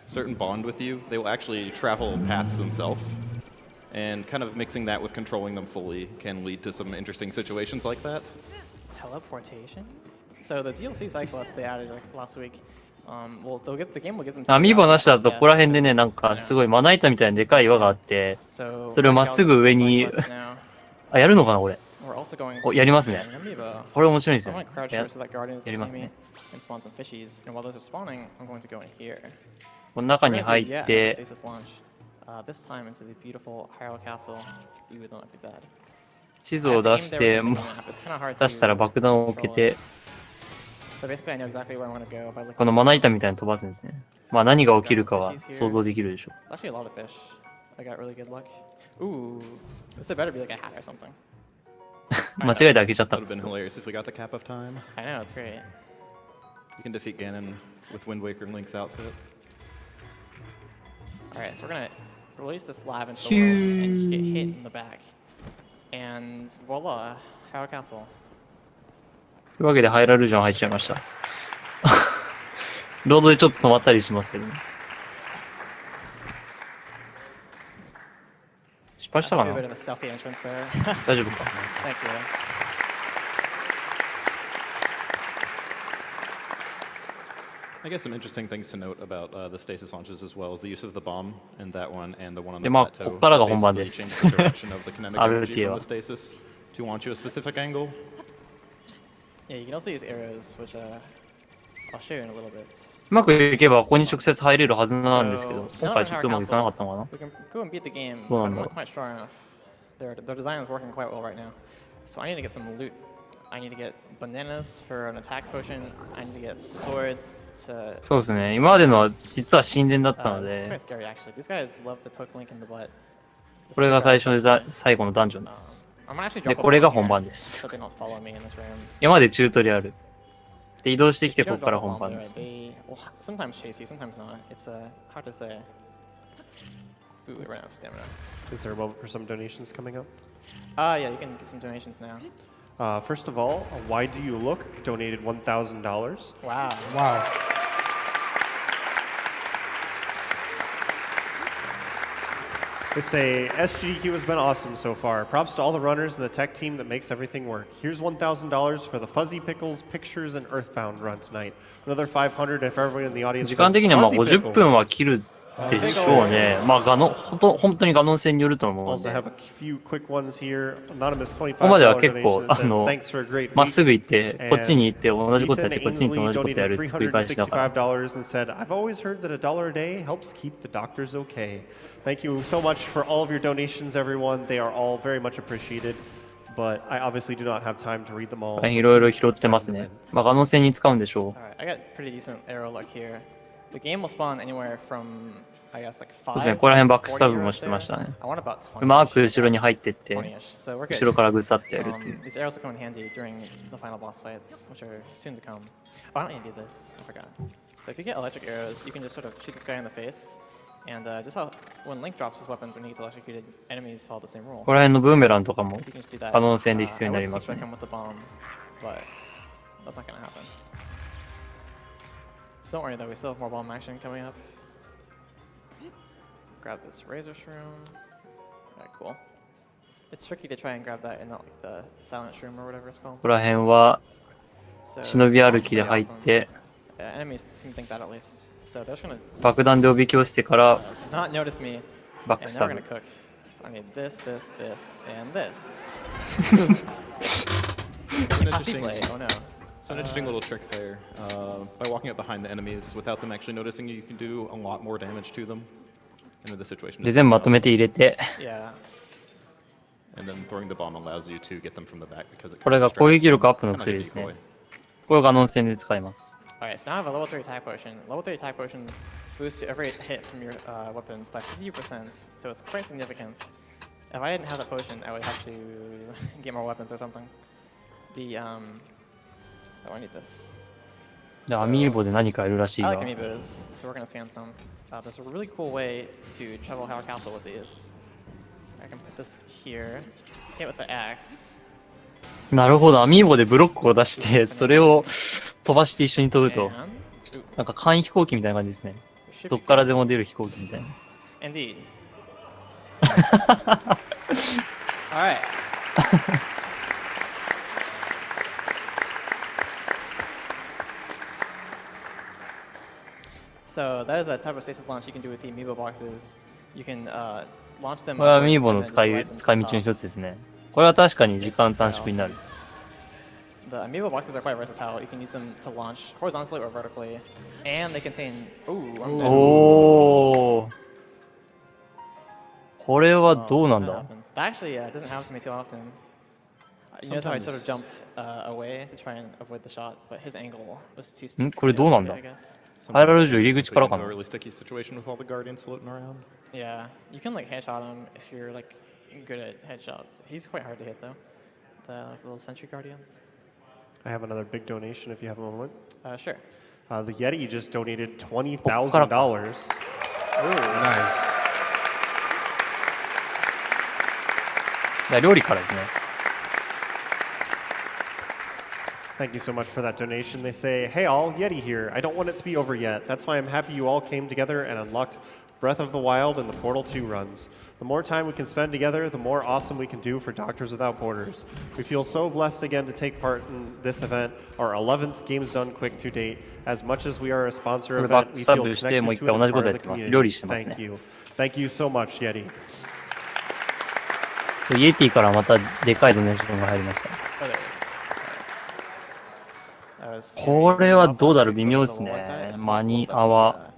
certain bond with you, they will actually travel paths themselves. And kind of mixing that with controlling them fully can lead to some interesting situations like that. Teleportation? So the DLC cyclists they added like last week. Well, the game will give them. アミーボなしだとここら辺でね、なんかすごいまな板みたいなでかい岩があって、それをまっすぐ上にあ、やるのかなこれ。お、やりますね。これ面白いですよね。やりますね。この中に入って、地図を出して、出したら爆弾を置けて、このまな板みたいに飛ばすんですね。まあ何が起きるかは想像できるでしょう。間違えて開けちゃった。That would have been hilarious if we got the cap of time. I know, it's great. You can defeat Ganon with Wind Waker and Link's outfit. Alright, so we're gonna release this lab into the world and just get hit in the back. And voila, Tower Castle. というわけでハイラルジョン入っちゃいました。ロードでちょっと止まったりしますけどね。失敗したかな？大丈夫か。I guess some interesting things to note about the stasis launches as well is the use of the bomb in that one and the one on the で、まあ、 plateau. ここからが本番で Basically す。 change the direction of the kinetic energy RTA from は the stasis to launch you a specific angle. Yeah, you can also use arrows, which I'll show you in a little bit. うまくいけばここに直接入れるはずなんですけど、 So, 今回ちょっとうまくいかなかったのかな。 we can go and beat the game, Well, but I'm no. not quite strong enough. Their design is working quite well right now. So I need to get some loot. I need to get bananas for an attack potion. I need to get swords to. そうですね。今までのは実は神殿だったの This is で、 quite scary actually. These guys love to poke Link in the butt. これが最初で最後のダンジョンです。 I'm gonna actually で、 drop これ a が bomb 本 here 番です。 so they don't follow me in this room. 今までチュートリアル。で、移動してきて You こ don't こから drop a 本 bomb 番 there. です。 They will sometimes chase you, sometimes not. It's hard to say. Ooh, we ran out of stamina. Is there a moment for some donations coming up? Yeah, you can give some donations now. First of all, Why Do You Look donated $1,000. Wow. Wow. They say, SGDQ has been awesome so far. Props to all the runners and the tech team that makes everything work. Here's $1,000 for the Fuzzy Pickles Pictures and Earthbound run tonight. Another $500 if everyone in the audience 時間的にはまあ Fuzzy 50 Pickles. 分は切るでしょうね。まあ本当にガノン戦によると思うん Also で。 have a few quick ones here. Anonymous $25 ここまでは結構 donation that says, Thanks for a great まっ week. すぐ行ってこっちに行って同じことやっ Ethan てこっちに行って同じことやる Ainsley って繰り返しだから donated $365 and said, I've always heard that $1 a day helps keep the doctors okay. Thank you so much for all of your donations, everyone. They are all very much appreciated. But I obviously do not have time to read them all. いろいろ拾ってますね。まあガノン戦に使うんでしょう。 Alright, I got pretty decent arrow luck here. The game will spawn anywhere from, I guess, like そうですね。 5 ここら辺バッ to クスタ 40 ブも arrows してましたね。 there. I want about 20. うまく後ろに入ってって 20-ish. So we're 後ろ good. からぐさってやるっていう。 These arrows will come in handy during the final boss fights, which are soon to come. Oh, I don't need to do this. I forgot. So if you get electric arrows, you can just sort of shoot this guy in the face. And just how when Link drops his weapons when he gets electrocuted, enemies follow the same rule. ここら辺のブーメランとかも So you can just do that. ガノン戦で必要 I にな would り stick ますね。 back him with the bomb, but that's not gonna happen. Don't worry though, we still have more bomb action coming up. Grab this razor shroom. Alright, cool. It's tricky to try and grab that and not like the silent shroom or whatever it's called. ここら辺は So, 忍び歩きで pretty 入っ awesome. て Enemies seem to think that at least. So they're just gonna 爆弾でおびき寄せてから not notice me, バッ and クス now タ we're ブ gonna。cook. So I need this, this, this, and this. It's an Passy interesting, play. Oh no. it's an interesting little trick there. By walking up behind the enemies without them actually noticing you, you can do a lot more damage to them. And in this situation, で全部まとめて入れて Yeah. and then throwing the bomb allows you to get them from the back because it これが kind of 攻撃 distracts 力アップ them. の Kinda 薬 like a ですね。 decoy. これをガノン戦で使います。 Alright, so now I have a level 3 attack potion. Level 3 attack potions boost to every hit from your weapons by 50%, so it's quite significant. If I didn't have that potion, I would have to get more weapons or something. Oh, I need this. でアミーボで何かいるらしい I が like amiibos, so we're gonna scan some. There's a really cool way to travel Howard Castle with these. I can put this here, hit with the axe, なるほど、アミーボでブロックを出してそれを飛ばして一緒に飛ぶと and ooh, なんか簡易飛行機みたいな感じですね。 it should ど be っからでも出る飛行機みたいな。 Indeed. All right. So that is a type of stasis launch you can do with the amiibo boxes. You can launch them. これはアミー upwards ボ and の then 使 just い ride them to 使い the 道の top. 一つですね。これは確かに時間短縮になる。 The amiibo boxes are quite versatile. You can use them to launch horizontally or vertically, and they contain. Ooh, I'm dead. おー。これは Oh, どうなん that だ happens. That actually doesn't happen to me too often. You notice how he sort of jumped away to try and avoid the shot, but his angle was too steep. これどうなんだ I guess. ハイラル城入り口からか Put you な into a really sticky situation with all the guardians floating around. Yeah, you can like headshot him if you're like good at headshots. He's quite hard to hit though. The like, little sentry guardians. I have another big donation if you have a moment. Sure. The Yeti just donated $20,000. Nice. いや料理からですね。 Thank you so much for that donation. They say, hey all, Yeti here. I don't want it to be over yet. That's why I'm happy you all came together and unlocked Breath of the Wild and the Portal 2 runs. The more time we can spend together, the more awesome we can do for Doctors Without Borders. We feel so blessed again to take part in this event, our 11th Games Done Quick to date. As much as we are a sponsor これ event, バック we スタ feel ブして connected もう一 to 回 it 同 as じこと part や of っ the てます。 community. 料理してますね Thank。you. Thank you so much, Yeti. イエティからまたでかいドネーションが入りました。 Oh, there it is. これはどうだろう、微妙ですね。間に合わ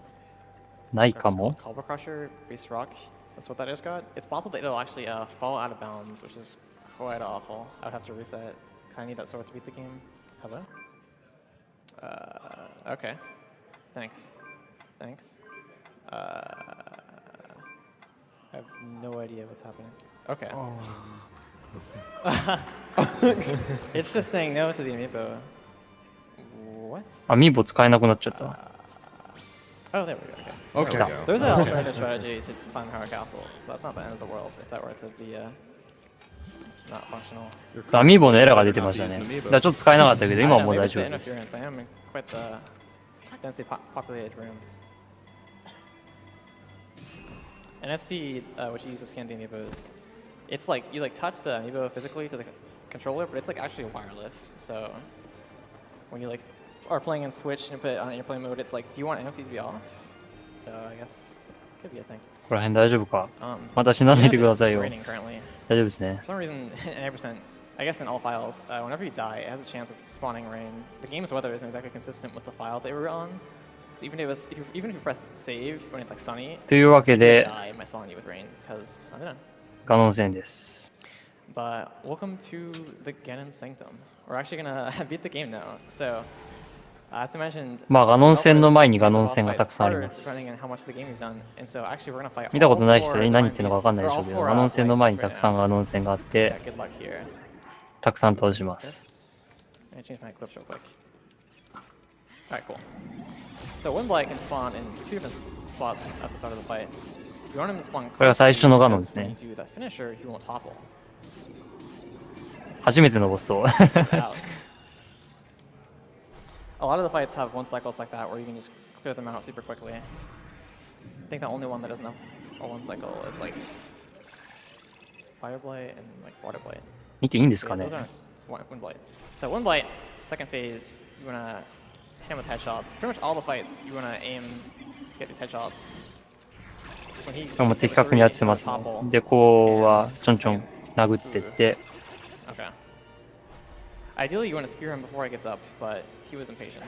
ないかも。Culver Crusher, Beast Rock. That's what that is got. It's possible that it'll actually fall out of bounds, which is quite awful. I would have to reset, because I need that sword to beat the game. Hello? Okay. Thanks. Thanks. I have no idea what's happening. Okay. It's just saying no to the amiibo. What? アミーボ使えなくなっちゃった。Oh, there we go. Okay. Okay. There's an alternative strategy to climb Howard Castle, so that's not the end of the world if that were to be not functional. アミーボのエラーが出てましたね。だからちょっと使えなかったけど、今はもう maybe 大 it's 丈 the 夫です interference. I am in quite the densely populated room. NFC, which you use to scan the amiibos, it's like you like touch the amiibo physically to the controller, but it's like actually wireless. So when you like are playing in Switch and put it on airplane mode, it's like, do you want NFC to be off? So I guess it could be a thing. ここら辺大丈夫か。また死なないでくださいよ。 It's raining currently. 大丈夫ですね。 For some reason, in 8%, I guess in all files, whenever you die, it has a chance of spawning rain. The game's weather isn't exactly consistent with the file they were on. So even if you press save when it's like sunny, というわけ if you で、 die, it might spawn you with rain, because, I don't know. ガノン戦です。 But welcome to the Ganon Sanctum. We're actually gonna beat the game now. So, as I mentioned, まあ、ガノン戦の前にガノン戦がたくさんあります。 depending on how much of the game we've done. And so actually we're gonna fight 見たことない人 all で four 何言ってるのか分かんないでしょうけど、 or all ガノン戦の前に four たくさん right ガノン戦があっ now. て、 Yeah, good luck here. たくさん倒します。 Let me change my clips real quick. Alright, cool. So Windblight can spawn in two different spots at the start of the fight. You want him to spawn これが最初のガノンです when ね。 you do that finisher, he won't topple. 初めてのボスを。 Out. A lot of the fights have one cycles like that where you can just clear them out super quickly. I think the only one that doesn't have a one cycle is like Fire Blight and like Water Blight. 見ていいんですか Yeah, ね those aren't Wind Blight. So Wind Blight, second phase, you wanna hit him with headshots. Pretty much all the fights, you wanna aim to get these headshots. When he もう的確に当ててますね。で、こうはちょんちょん殴ってって、 Okay. Ideally, you want to spear him before he gets up, but he was impatient.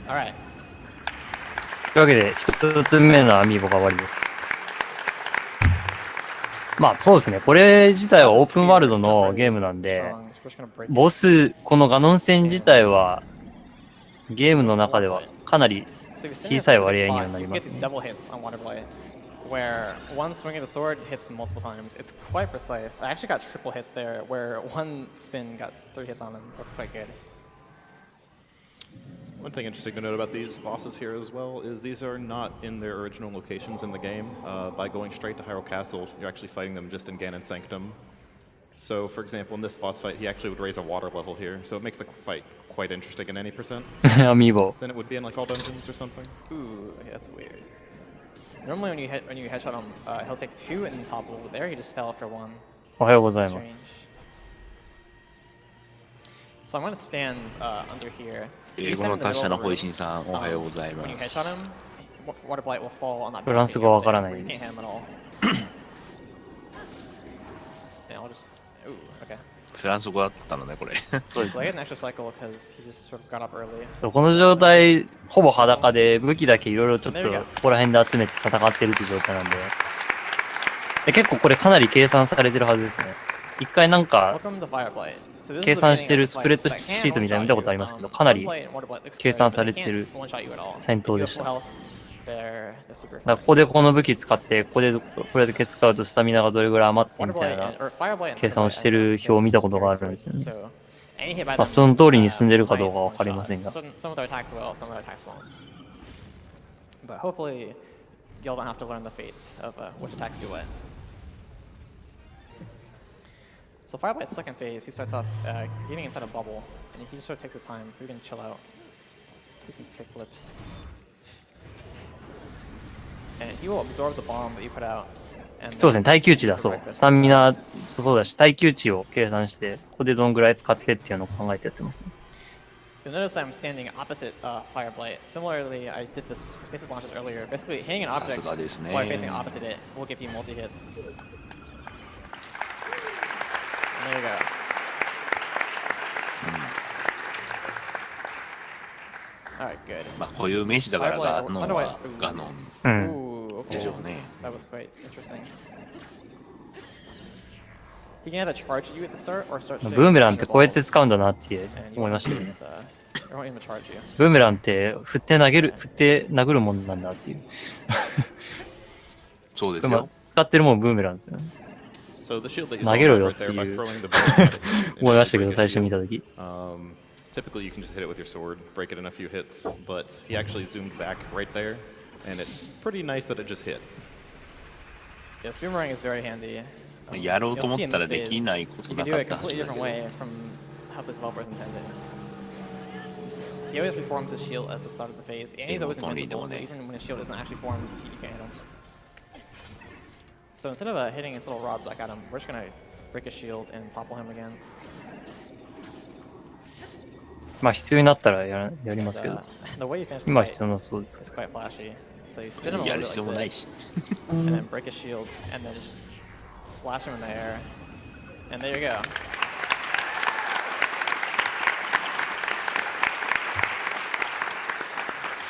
Alright. というわけで、一つ目のアミーボが終わりです。まあそうですね、これ自体はオープンワールドのゲームなんで、ボス、このガノン戦自体は、ゲームの中ではかなり小さい割合にはなりますね。 Where one swing of the sword hits multiple times. It's quite precise. I actually got triple hits there, where one spin got 3 hits on him. That's quite good. One thing interesting to note about these bosses here as well is these are not in their original locations in the game. By going straight to Hyrule Castle, you're actually fighting them just in Ganon Sanctum. So, for example, in this boss fight, he actually would raise a water level here, so it makes the fight quite interesting in any percent アミーボ。 than it would be in like all dungeons or something. Ooh, that's weird. Normally when you headshot him, he'll take 2 and then topple. There he just fell after 1. おはようございま Strange. す。 So I'm gonna stand under here. 英語の達者なホイシンさん、おはようござい When you ます。 headshot him, Water Blight will fall on that フランス balcony 語わ over から there な where い you で can't す。 hit him at all. And I'll just... Ooh, okay. フランス語だったのね、これ。そうです So I ね。 get an extra cycle because he just sort of got up early. この状態、ほぼ裸で武器だけいろいろちょっとそこら辺で集めて戦ってるって状態なんで、結構これかなり計算されてるはずですね。一回なんか Welcome to Fire Blight. So this is 計 the 算 beginning してる of ス the プレッド fights that シート can みたいなの見 one-shot たことあり you. ますけど、かなり Windblight and Water Blight looks 計算 good, さ but れ they てる can't one-shot you at all. 戦 If 闘 you で have し full た。だか health, they're super らここでこの武器使って、これだけ使うとスタミナがどれぐらい余ってみ Water たい Blight な and- or Fire Blight and 計 Thunder 算を Blight, してる表を見たことがあるんですよね。 So any hit by まあ them, その通りに進んでるかどうかはわかりませんが。 Some of their attacks will, some of their attacks won't. But hopefully, y'all don't have to learn the fates of which attacks do what. So Fireblight's second phase, he starts off getting inside a bubble, and he just sort of takes his time, so he can chill out, do some kick flips. And he will absorb the bomb that you put out. And そうですね、 then 耐久値だそう。 breakfast. スタミナそうだし、耐久値を計算して、ここでどんぐらい使ってっていうのを考えてやってますね。 You'll notice that I'm standing opposite Fireblight. Similarly, I did this for stasis launches earlier. Basically, hitting an object さすがですね。 while facing opposite it will give you multi-hits. And there you go. good. まあこういう名詞だからガノンはガノンうん。 Ooh, で okay. しょうね。 That was quite interesting. He can either charge you at the start or start ブーメランってこうやって使うんだなって思いましたけどね。 I won't even charge you. ブーメランって振って殴るもんなんだっていう。そうですよ。使ってるもんブーメランですよね。 So the shield that you 投 saw げろ right よって there by いう throwing the bow, 思いましたけど、 break 最 a 初見た shield. とき。 Typically, you can just hit it with your sword, break it in a few hits, but he actually zoomed back right there, and it's pretty nice that it just hit. Yes, boomerang is very handy. やろうと思 You'll see っ in た this らで phase, きないこと you な can か do っ it た a はず completely だけ different ど。 way from how the developers intended. He always reforms his shield at the start of the phase, and he's always invincible, so even when his shield isn't actually formed, you can't hit him. So instead of hitting his little rods back at him, we're just gonna break his shield and topple him again. まあ必要になったらやりますけ The, ど、 the way you finish 今 the は必要 fight なそうです。 is quite flashy. So you spin him a や little る bit 必要も like ない this, し。 and then break his shield, and then just slash him in the air. And there you go.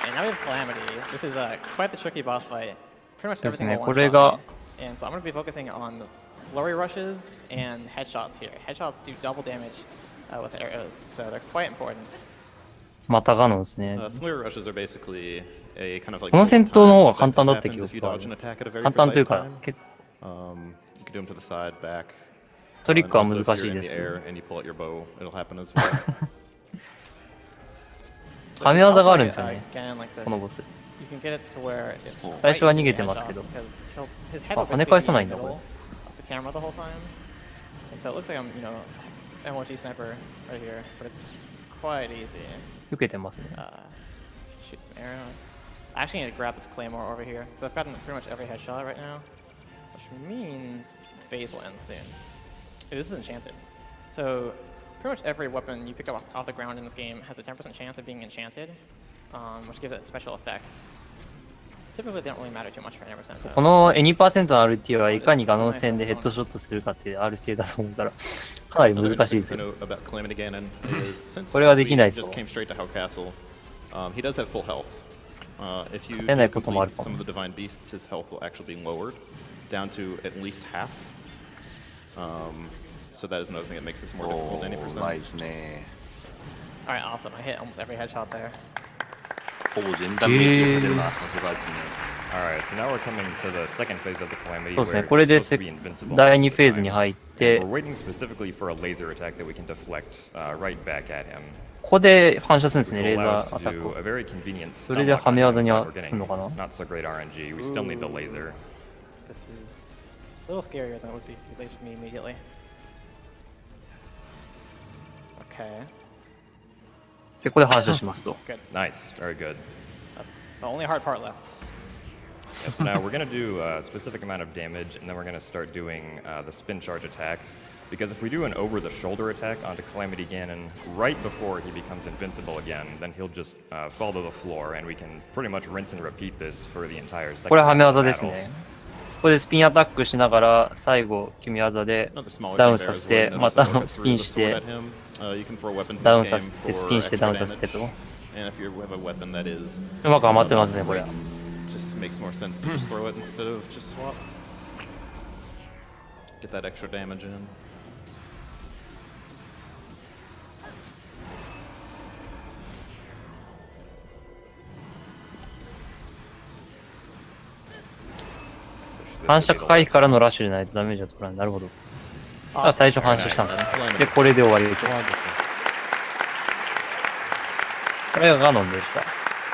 And now we have Calamity. This is quite the tricky boss fight. Pretty much everything will これ one-shot が me. And so I'm going to be focusing on flurry rushes and headshots here. Headshots do double damage with arrows, so they're quite important. またガノンですね。 Flare rushes are basically a kind of like この戦闘の方が簡 effect 単だ that った記 happens if you 憶があ dodge an る。 attack at a very 簡単という precise か time. 結構 You can do them to the side, back. トリックは And 難 also, if し you're い in で the すけど。 air and you pull out your bow, it'll happen as well. はめ技があるんですよね。 Again, like this. このボス。 You can get it to where it's 最 quite 初は easy 逃 to げてますけ headshot ど。 because his head will 跳ね basically 返 be さない in ん the だこ middle れ。 of the camera the whole time. And so it looks like I'm, MOG sniper right here, but it's quite easy. 受けてますね。 Shoot some arrows. I actually need to grab this claymore over here because I've gotten pretty much every headshot right now, which means the phase will end soon. This is enchanted, so pretty much every weapon you pick up off the ground in this game has a 10% chance of being enchanted, which gives it special effects. Typically, they don't really matter too much for 100%. この 2% の RT はいかにガノン戦でヘッドショットするかっていう RT だと思ったらかなり Another 難しい interesting ですよ。 note about Calamity Ganon is since これができない we と just came straight to Hell Castle, he does have full health. If you 勝てない do こともある complete かも。 some of the divine beasts, his health will actually be lowered down to at least half. So that is another thing that makes this more お difficult than ー、う any まい percent. ですね。 Alright, awesome. I hit almost every headshot there. ほぼ全ダメージがさせるな、さすがですね。Alright, so now we're coming to the second phase of the Calamity そうですね。 where これで it's supposed to be invincible 第 most 2 of フ the ェーズ time. に入っ And て we're waiting specifically for a laser attack that we can deflect right back at him. ここで反射するんです Which ね、レ will ー allow ザ us ーア to タック do を。 a very convenient それで stun はめ lock 技に on は him, but we're するの getting かな。 not so great RNG. We still need the laser. This is a little scarier than it would be if you placed me immediately. Okay, で、ここで反射しますと。 good. Nice, very good. That's the only hard part left. Yeah, so now we're going to do a specific amount of damage, and then we're going to start doing the spin charge attacks. Because if we do an over-the-shoulder attack onto Calamity Ganon right before he becomes invincible again, then he'll just fall to the floor, and we can pretty much rinse and repeat this for the entire second これは half め of 技 the です battle. ね。ここでスピンアタックしながら最後決め技で Another smaller ダウ thing ン there さ is せ where て notice ま that た I cut ス through ピン the し sword て at him. You can throw weapons in ダウン this さ game せて for スピンして extra ダウンさせて damage. と。 And if you have a weapon that is うまく余ってますね、これ。 just makes more sense to just throw it instead of just swap. Get that extra damage in. So 反 this 射 will be the 回避 last から one. のラッシュでないとダメージは取らない。なるほど。あ、最初反射したんだね。で、これで終わりと。これがガノンでした。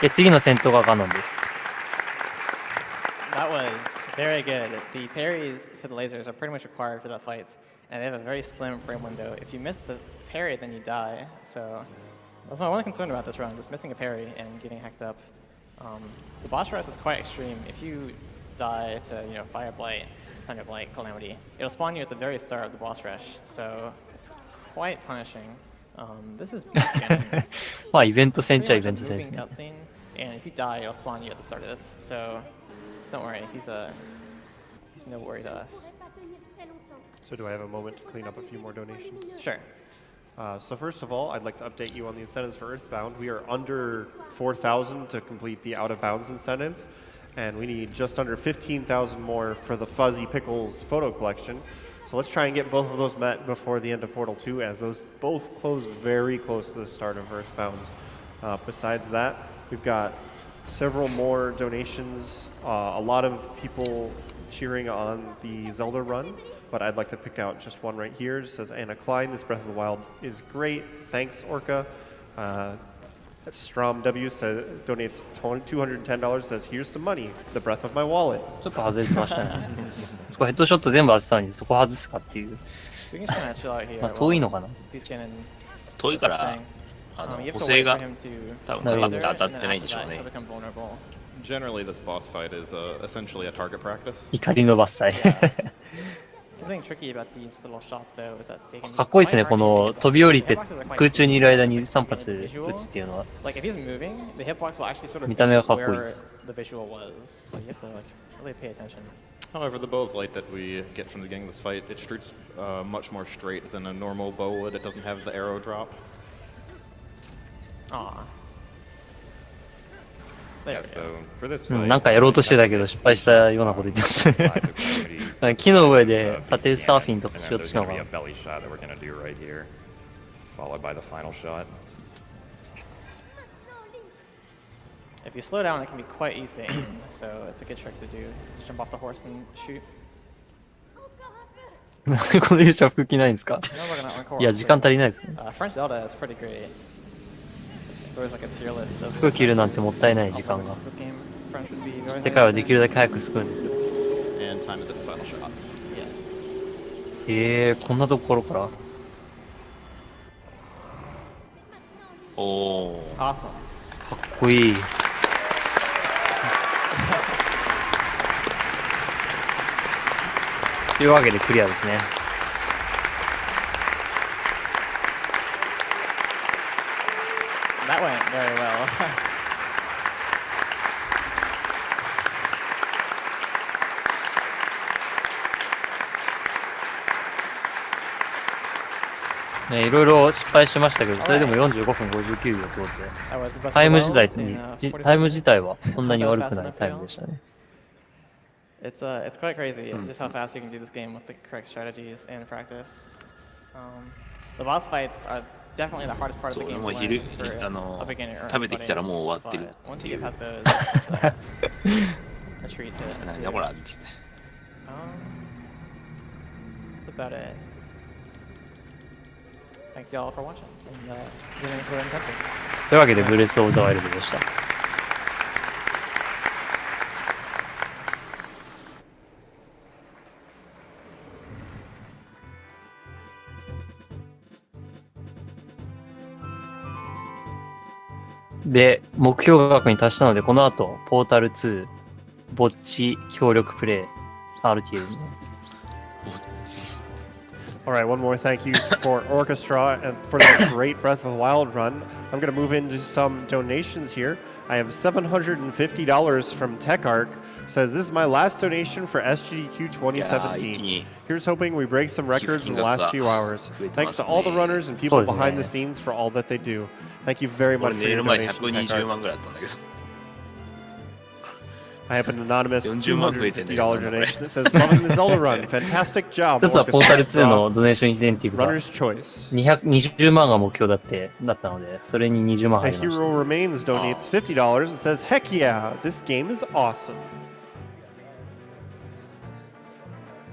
で、次の戦闘がガノンです。That was very good. The parries for the lasers are pretty much required for the fights, and they have a very slim frame window. If you miss the parry, then you die. So that's my only concern about this round, just missing a parry and getting hacked up. The boss rush is quite extreme. If you die to Fire Blight, Thunder Blight, Calamity, it'll spawn you at the very start of the boss rush. So it's quite punishing. This is Beast Ganon. まあ、イベント戦っちゃイ Pretty ベン much ト a 戦です moving ね。 cutscene, and if you die, it'll spawn you at the start of this. So don't worry, he's no worry to us. So do I have a moment to clean up a few more donations? Sure. So first of all, I'd like to update you on the incentives for Earthbound. We are under 4,000 to complete the out of bounds incentive, and we need just under 15,000 more for the Fuzzy Pickles photo collection. So let's try and get both of those met before the end of Portal 2, as those both closed very close to the start of Earthbound. Besides that, we've got several more donations, a lot of people cheering on the Zelda run, but I'd like to pick out just one right here. It says, Anna Klein, this Breath of the Wild is great. Thanks, Orca. Strom W says, donates $210, says, here's some money, the breath of my wallet. ちょっと外れてましたね。そこヘッドショット全部当てたのにそこ外すかっていう。We can just kind of chill out here. まあ遠いのかな。He's getting 遠いから補正が多分かかって当たってないんでしょうね。Generally, this boss fight is essentially a target practice. 怒りの伐採。Something tricky about these little shots, though, is that they can かっこいいですね、この飛び降りて空中にいる間に3発撃つっていうのは。Like if he's moving, the hitbox will actually sort of 見た目がかっこいい。 where the visual was. So you have to like really pay attention. However, the bow of light that we get from the beginning of this fight, it shoots much more straight than a normal bow would. It doesn't have the arrow drop. Aw. なんかやろうとしてたけど失敗したようなこと言ってましたね。木の上で縦サーフィンとかしようとしたのかな。If you slow down, it can be quite easy to aim, so it's a good trick to do. Just jump off the horse and shoot. この勇者服着ないんですか？いや、時間足りないですね。French Zelda is pretty great.服着るなんてもったいない時間が。世界はできるだけ早く救うんですよ。こんなところから。おー。かっこいい。というわけでクリアですね。That went very well.ね、いろいろ失敗しましたけど、それでも45分59秒通って、タイム自体はそんなに悪くないタイムでしたね。It's quite crazy just how fast you can do this game with the correct strategies and practice. The boss fights are definitely the hardest part of the game to learn for a beginner. 食べてきたらもう終わってる。 Once you get past those, it's a treat to. なんだこらって。That's about it. Thanks y'all for watching. And doing for intensive. というわけでブレスオブザワイルドでした。で、目標額に達したので、この後、ポータル2、ぼっち協力プレイ、RTA。Alright, one more thank you for Orcastraw and for that great Breath of the Wild run. I'm going to move into some donations here. I have $750 from TechArc. Says, this is my last donation for SGDQ2017. Here's hoping we break some records in the last few hours. Thanks to all the runners and people behind the scenes for all that they do. Thank you very much for your donation, TechArc. I have an anonymous $250 donation that says, loving the Zelda run. Fantastic job. 一つはポータル2のドネーションインセンティブが Runner's choice. 220万が目標だったので、それに20万入りました。 Hero Remains donates $50 and says, heck yeah, this game is awesome.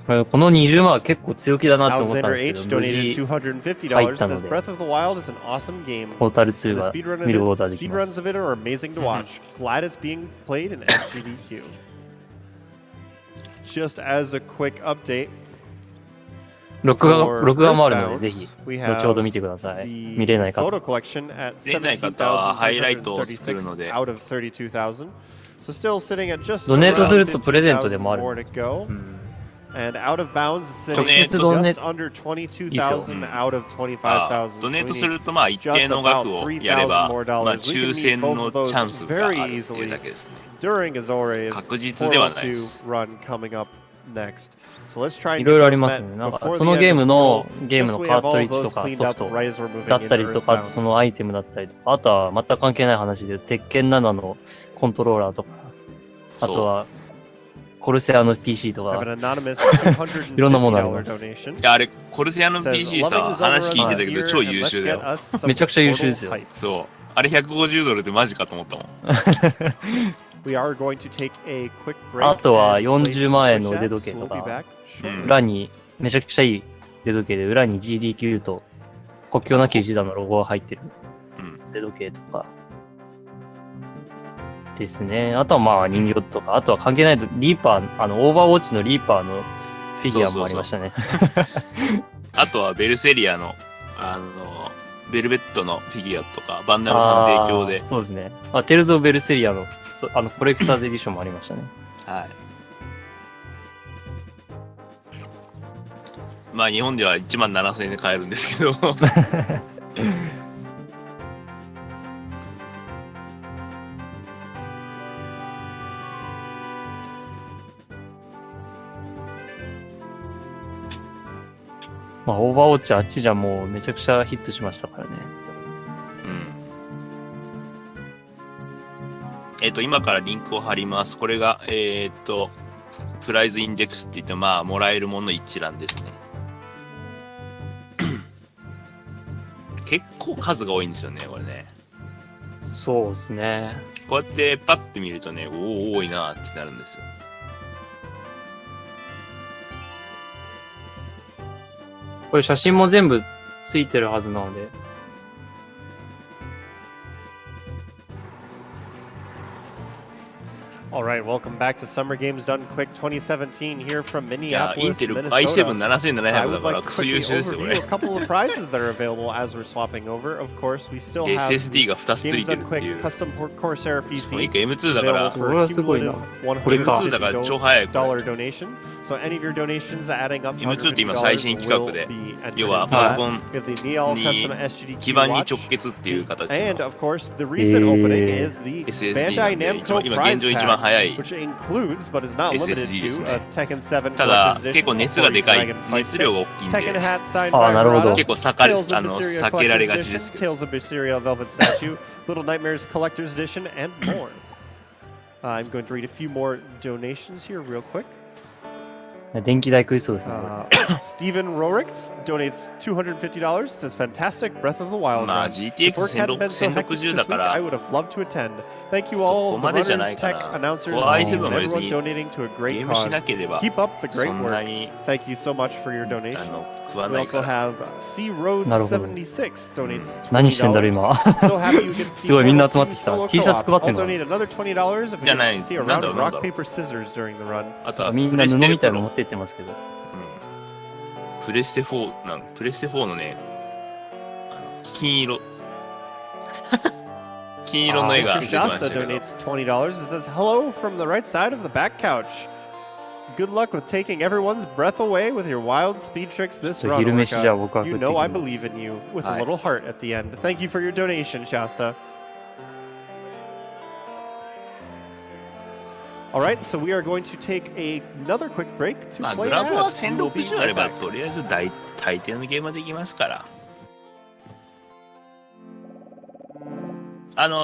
この20万は結構強気だなと思ったん Alexander ですけど、無 H 事 donated 入っ $250 たの says で、 Breath of the Wild is an awesome game. ポータル2 The は speedrun 見ることが of で it, きま speedruns す。 of it are amazing to watch. Glad it's being played in SGDQ. Just as a quick update, 録画もあるので、ぜひ、後ほど見てください。見れない方。 photo collection at 見れない方はハイライトを作る 17,936 ので、 out of 32,000. So still sitting at just ドネートすると around プレゼントでもあ 15,000 る。 more to go. And out of bounds is sitting 直接ドネ just under 22,000 out of 25,000. ドネート So す we る need とまあ一定 just の about 額をやれば、 $3,000 more まあ dollars. We 抽 can 選 meet の both of チャン those スがあ very るっていう easily だけですね。 during Azore's 確実ではない Portal で 2す。run coming up next. So let's try い and ろ get いろあ those ります met ね。なんか before そ the の end ゲー of ム the の portal, ゲーム just の so we カ have ート all リッジ those とか cleaned ソフ up ト right as we're moving だったり into とか、あと Earthbound. そのアイテムだったりとか、あとは全く関係ない話で、鉄拳7のコントローラーとか、あとはコルセアの PC と I have か、 an anonymous いろんなものあり$250ます donation. いや、あれ、コルセアの Says, PC "Loving さ、 the Zelda 話聞いて runs たけど here, 超 and 優 let's 秀だ get よ。 us some めちゃくちゃ優秀 portal ですよ。 hype." そう。あれ150ドルってマジかと思ったもん。We are going to take a quick break あとは and play 40 some 万円の push-ups. 腕時計と We'll be か back shortly. 裏にめちゃくちゃいい腕時計で、裏に GDQ と国境なき一段のロゴが入ってる腕時計とかですね。あとはまあ人形とか、あとは関係ないとリーパー、オーバーウォッチのリーパーのフィギュアもありましたね。あとはベルセリアの、ベルベットのフィギュアとか、バンダムさん提供で。そうですね。テルズ・オブ・ベルセリアのコレクターズエディションもありましたね。はい。まあ日本では1万7000円で買えるんですけど。まあ、オーバーウォッチあっちじゃもうめちゃくちゃヒットしましたからね。今からリンクを貼ります。これが、プライズインデックスって言って、まあ、もらえるもの一覧ですね。結構数が多いんですよね、これね。そうですね。こうやってパッて見るとね、おお、多いなってなるんですよ。これ写真も全部ついてるはずなので。All right, welcome back to Summer Games Done Quick 2017 here from いや、イン Minneapolis, テル Minnesota. i7-7700 I だ would から like to クソ quickly 優秀ですよ、こ overview れ a。couple of prizes that are available as we're swapping over. Of course, we still have SSD が2つつ Games いて Done るってい Quick う。Custom Corsair もういい PC か、M2 だから、 available そ for れ a はすごいな。 cumulative これか。 M2 だから超早い、これ。 $150 donation. So any of your donations adding up to M2 って今$150最新企画 will で be entered 要は into パソ that. コン We have the Neol に Custom SGDQ 基板に watch. 直結っていう形 And の of course, the recent opening is the SSD な Bandai んで、 Namco 今 prize 現状一番 pack, 早い which includes but is not limited SSD です to ね。 a Tekken 7ただ collector's 結構 edition, 熱がでかい Dragon Fight 熱量が大きいん Tekken で hat signed あ by なるほど Murata, 結構Tales of Berseria 避けられ collector's がちです edition, けど Tales of Berseria velvet statue, Little Nightmares collector's edition, and more. I'm going to read a few more donations here real quick. 電気代食いそうですね。Steven Rorick donates $250. Says fantastic Breath of the Wild まあ run. GTX If work hadn't been so hectic 1060 this だ week, から I would have loved to attend. Thank you そ all こ of ま the でじゃな runners, いか tech な。 announcers, ここは and 愛せずも別 everyone に donating to a ゲ great ームし cause. なければ Keep up the そ great んな work. に Thank you so much for your donation. 食わ We ないか also ら。 have C Road なるほど。 76 donates 何してんだろう $20. 今。 So happy you can see すごいみんな集ま Mortal って Team きた。 solo T シャツ co-op. 配って I'll んの donate another $20 if we じゃ get な to い see a なん round だろ of うなんだ rock ろう paper scissors during the run. あとはみんなプレステ布みたいなプロの持ってってますけど。プレステ4のね、金色。金色の絵が Mr. 出てました Shasta けど。 donates $20. It says, hello from the right side of the back couch. Good luck with taking everyone's breath away with your wild speed tricks this ちょっと run, 昼飯じゃあ Orca. 僕は食 You ってき know I ます。 believe in you with a はい。 little heart at the end. Thank you for your donation, Shasta. All right, so we are going to take another quick break to まあ play グラボは ads. We will be 1060あれ right ば back. とりあえず大抵のゲームはできますから。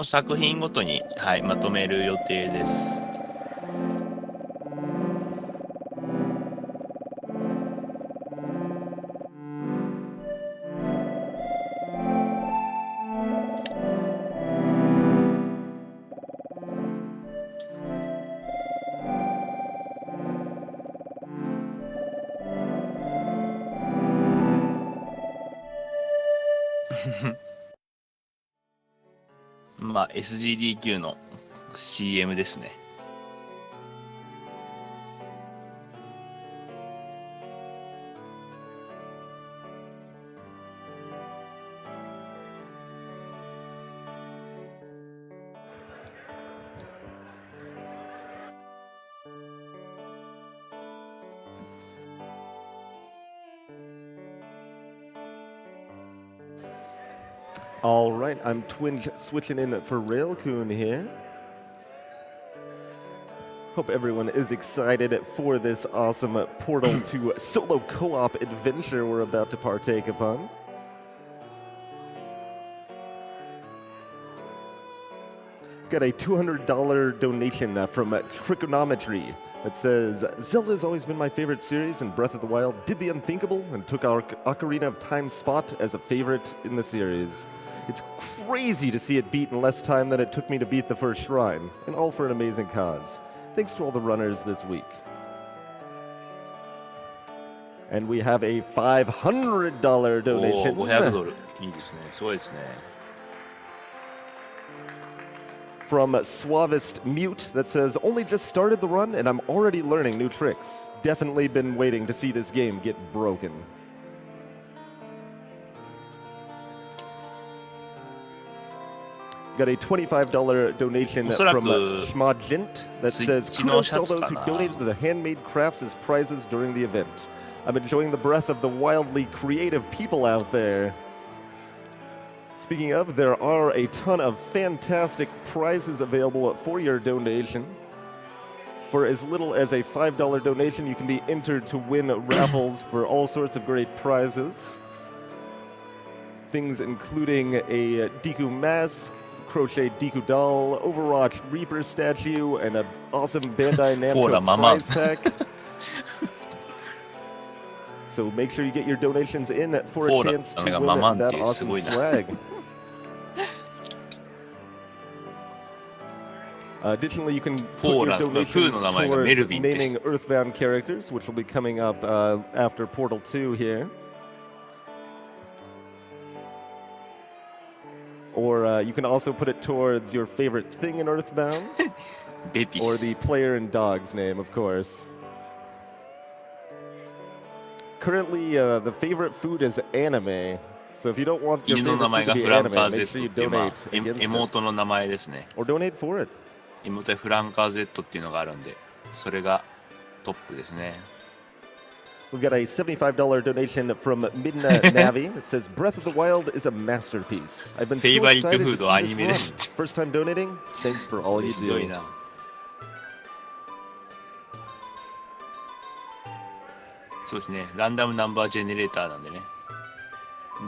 作品ごとに、はい、まとめる予定です。まあ SGDQ の CM ですね。All right, I'm switching in for Railcoon here. Hope everyone is excited for this awesome Portal 2 solo co-op adventure we're about to partake upon. Got a $200 donation from Trigonometry that says, Zelda's always been my favorite series, and Breath of the Wild did the unthinkable and took our Ocarina of Time spot as a favorite in the series. It's crazy to see it beat in less time than it took me to beat the first shrine, and all for an amazing cause. Thanks to all the runners this week. And we have a $500 donation. 500ドル。いいですね。すごいですね。From Suavist Mute that says, only just started the run and I'm already learning new tricks. Definitely been waiting to see this game get broken. Got a $25 donation from Schmajint that says, kudos to all those who donated to the handmade crafts as prizes during the event. I'm enjoying the breath of the wildly creative people out there. Speaking of, there are a ton of fantastic prizes available for your donation. For as little as a $5 donation, you can be entered to win raffles for all sorts of great prizes. Things including a Deku mask, crochet Deku doll, Overwatch Reaper statue, and an awesome Bandai Namco prize pack. So make sure you get your donations in for a chance to win that awesome swag. Additionally, you can put your donations towards naming Earthbound characters, which will be coming up after Portal 2 here. Or you can also put it towards your favorite thing in Earthbound. Or the player and dog's name, of course. Currently, the favorite food is anime. So if you don't want your favorite food to be anime, make sure you donate against it. Or donate for it. 妹フランカー Z っていうのがあるんで、それがトップですね。We've got a $75 donation from Midna Navi. It says, Breath of the Wild is a masterpiece. I've been so excited to see this run. First time donating? Thanks for all you do. そうですね、ランダムナンバージェネレーターなんでね。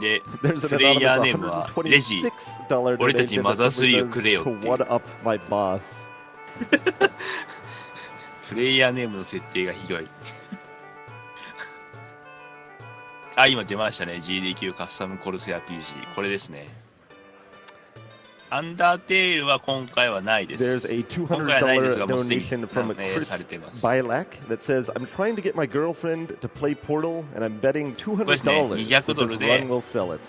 で、プレイヤーネームはレジ、俺たちにマザー3をくれよっていう。プレイヤーネームの設定がひどい。あ、今出ましたね。GDQ カスタムコルセア PC。これですね。アンダーテイルは今回はないです。 There's a $200 donation from Chris Bilak that says, I'm trying to get my girlfriend to play Portal and I'm betting $200 that this run will sell it.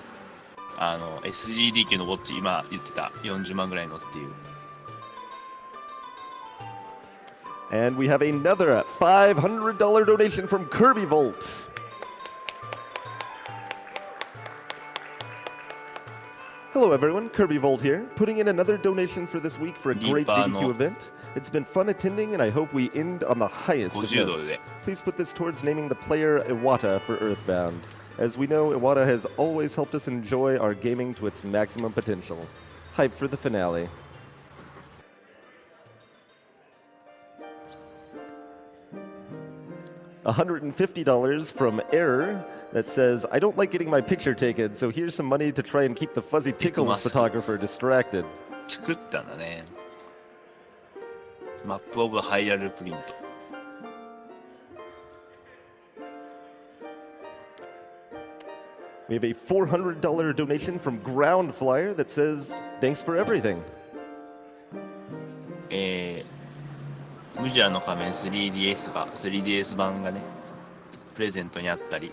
SGDQ のウォッチ、今言ってた40万ぐらいのっていう。And we have another $500 donation from Kirby Volt. Hello everyone, Kirby Volt here, putting in another donation for this week for a great GDQ event. It's been fun attending and I hope we end on the highest of notes. Please put this towards naming the player Iwata for Earthbound. As we know, Iwata has always helped us enjoy our gaming to its maximum potential. Hype for the finale. $150 from Error that says, I don't like getting my picture taken, so here's some money to try and keep the Fuzzy Pickles photographer distracted. 作ったんだね。マップオブハイラルプリント。We have a $400 donation from Ground Flyer that says, thanks for everything. ムジュラの仮面 3DS 版がね、プレゼントにあったり。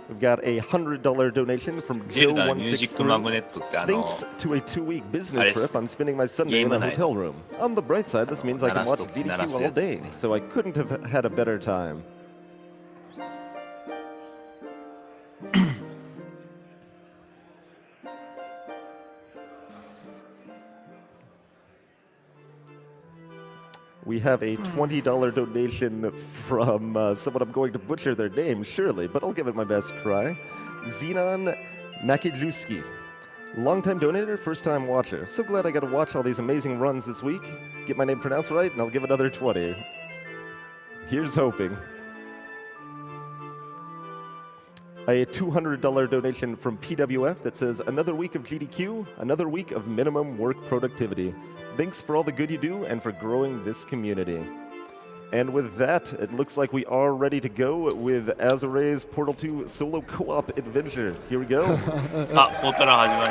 We've got a $100 donation from Joe163. Thanks to a 2-week business trip, I'm spending my Sunday in a hotel room. On the bright side, this means I can watch GDQ all day, so I couldn't have had a better time. We have a $20 donation from someone I'm going to butcher their name, surely, but I'll give it my best try. Zenon Makijuski. Long-time donator, first-time watcher. So glad I got to watch all these amazing runs this week. Get my name pronounced right, and I'll give another 20. Here's hoping. A $200 donation from PWF that says, another week of GDQ, another week of minimum work productivity. Thanks for all the good you do and for growing this community. And with that, it looks like we are ready to go with Azure's Portal 2 solo co-op adventure. Here we go. あ、ここから始まり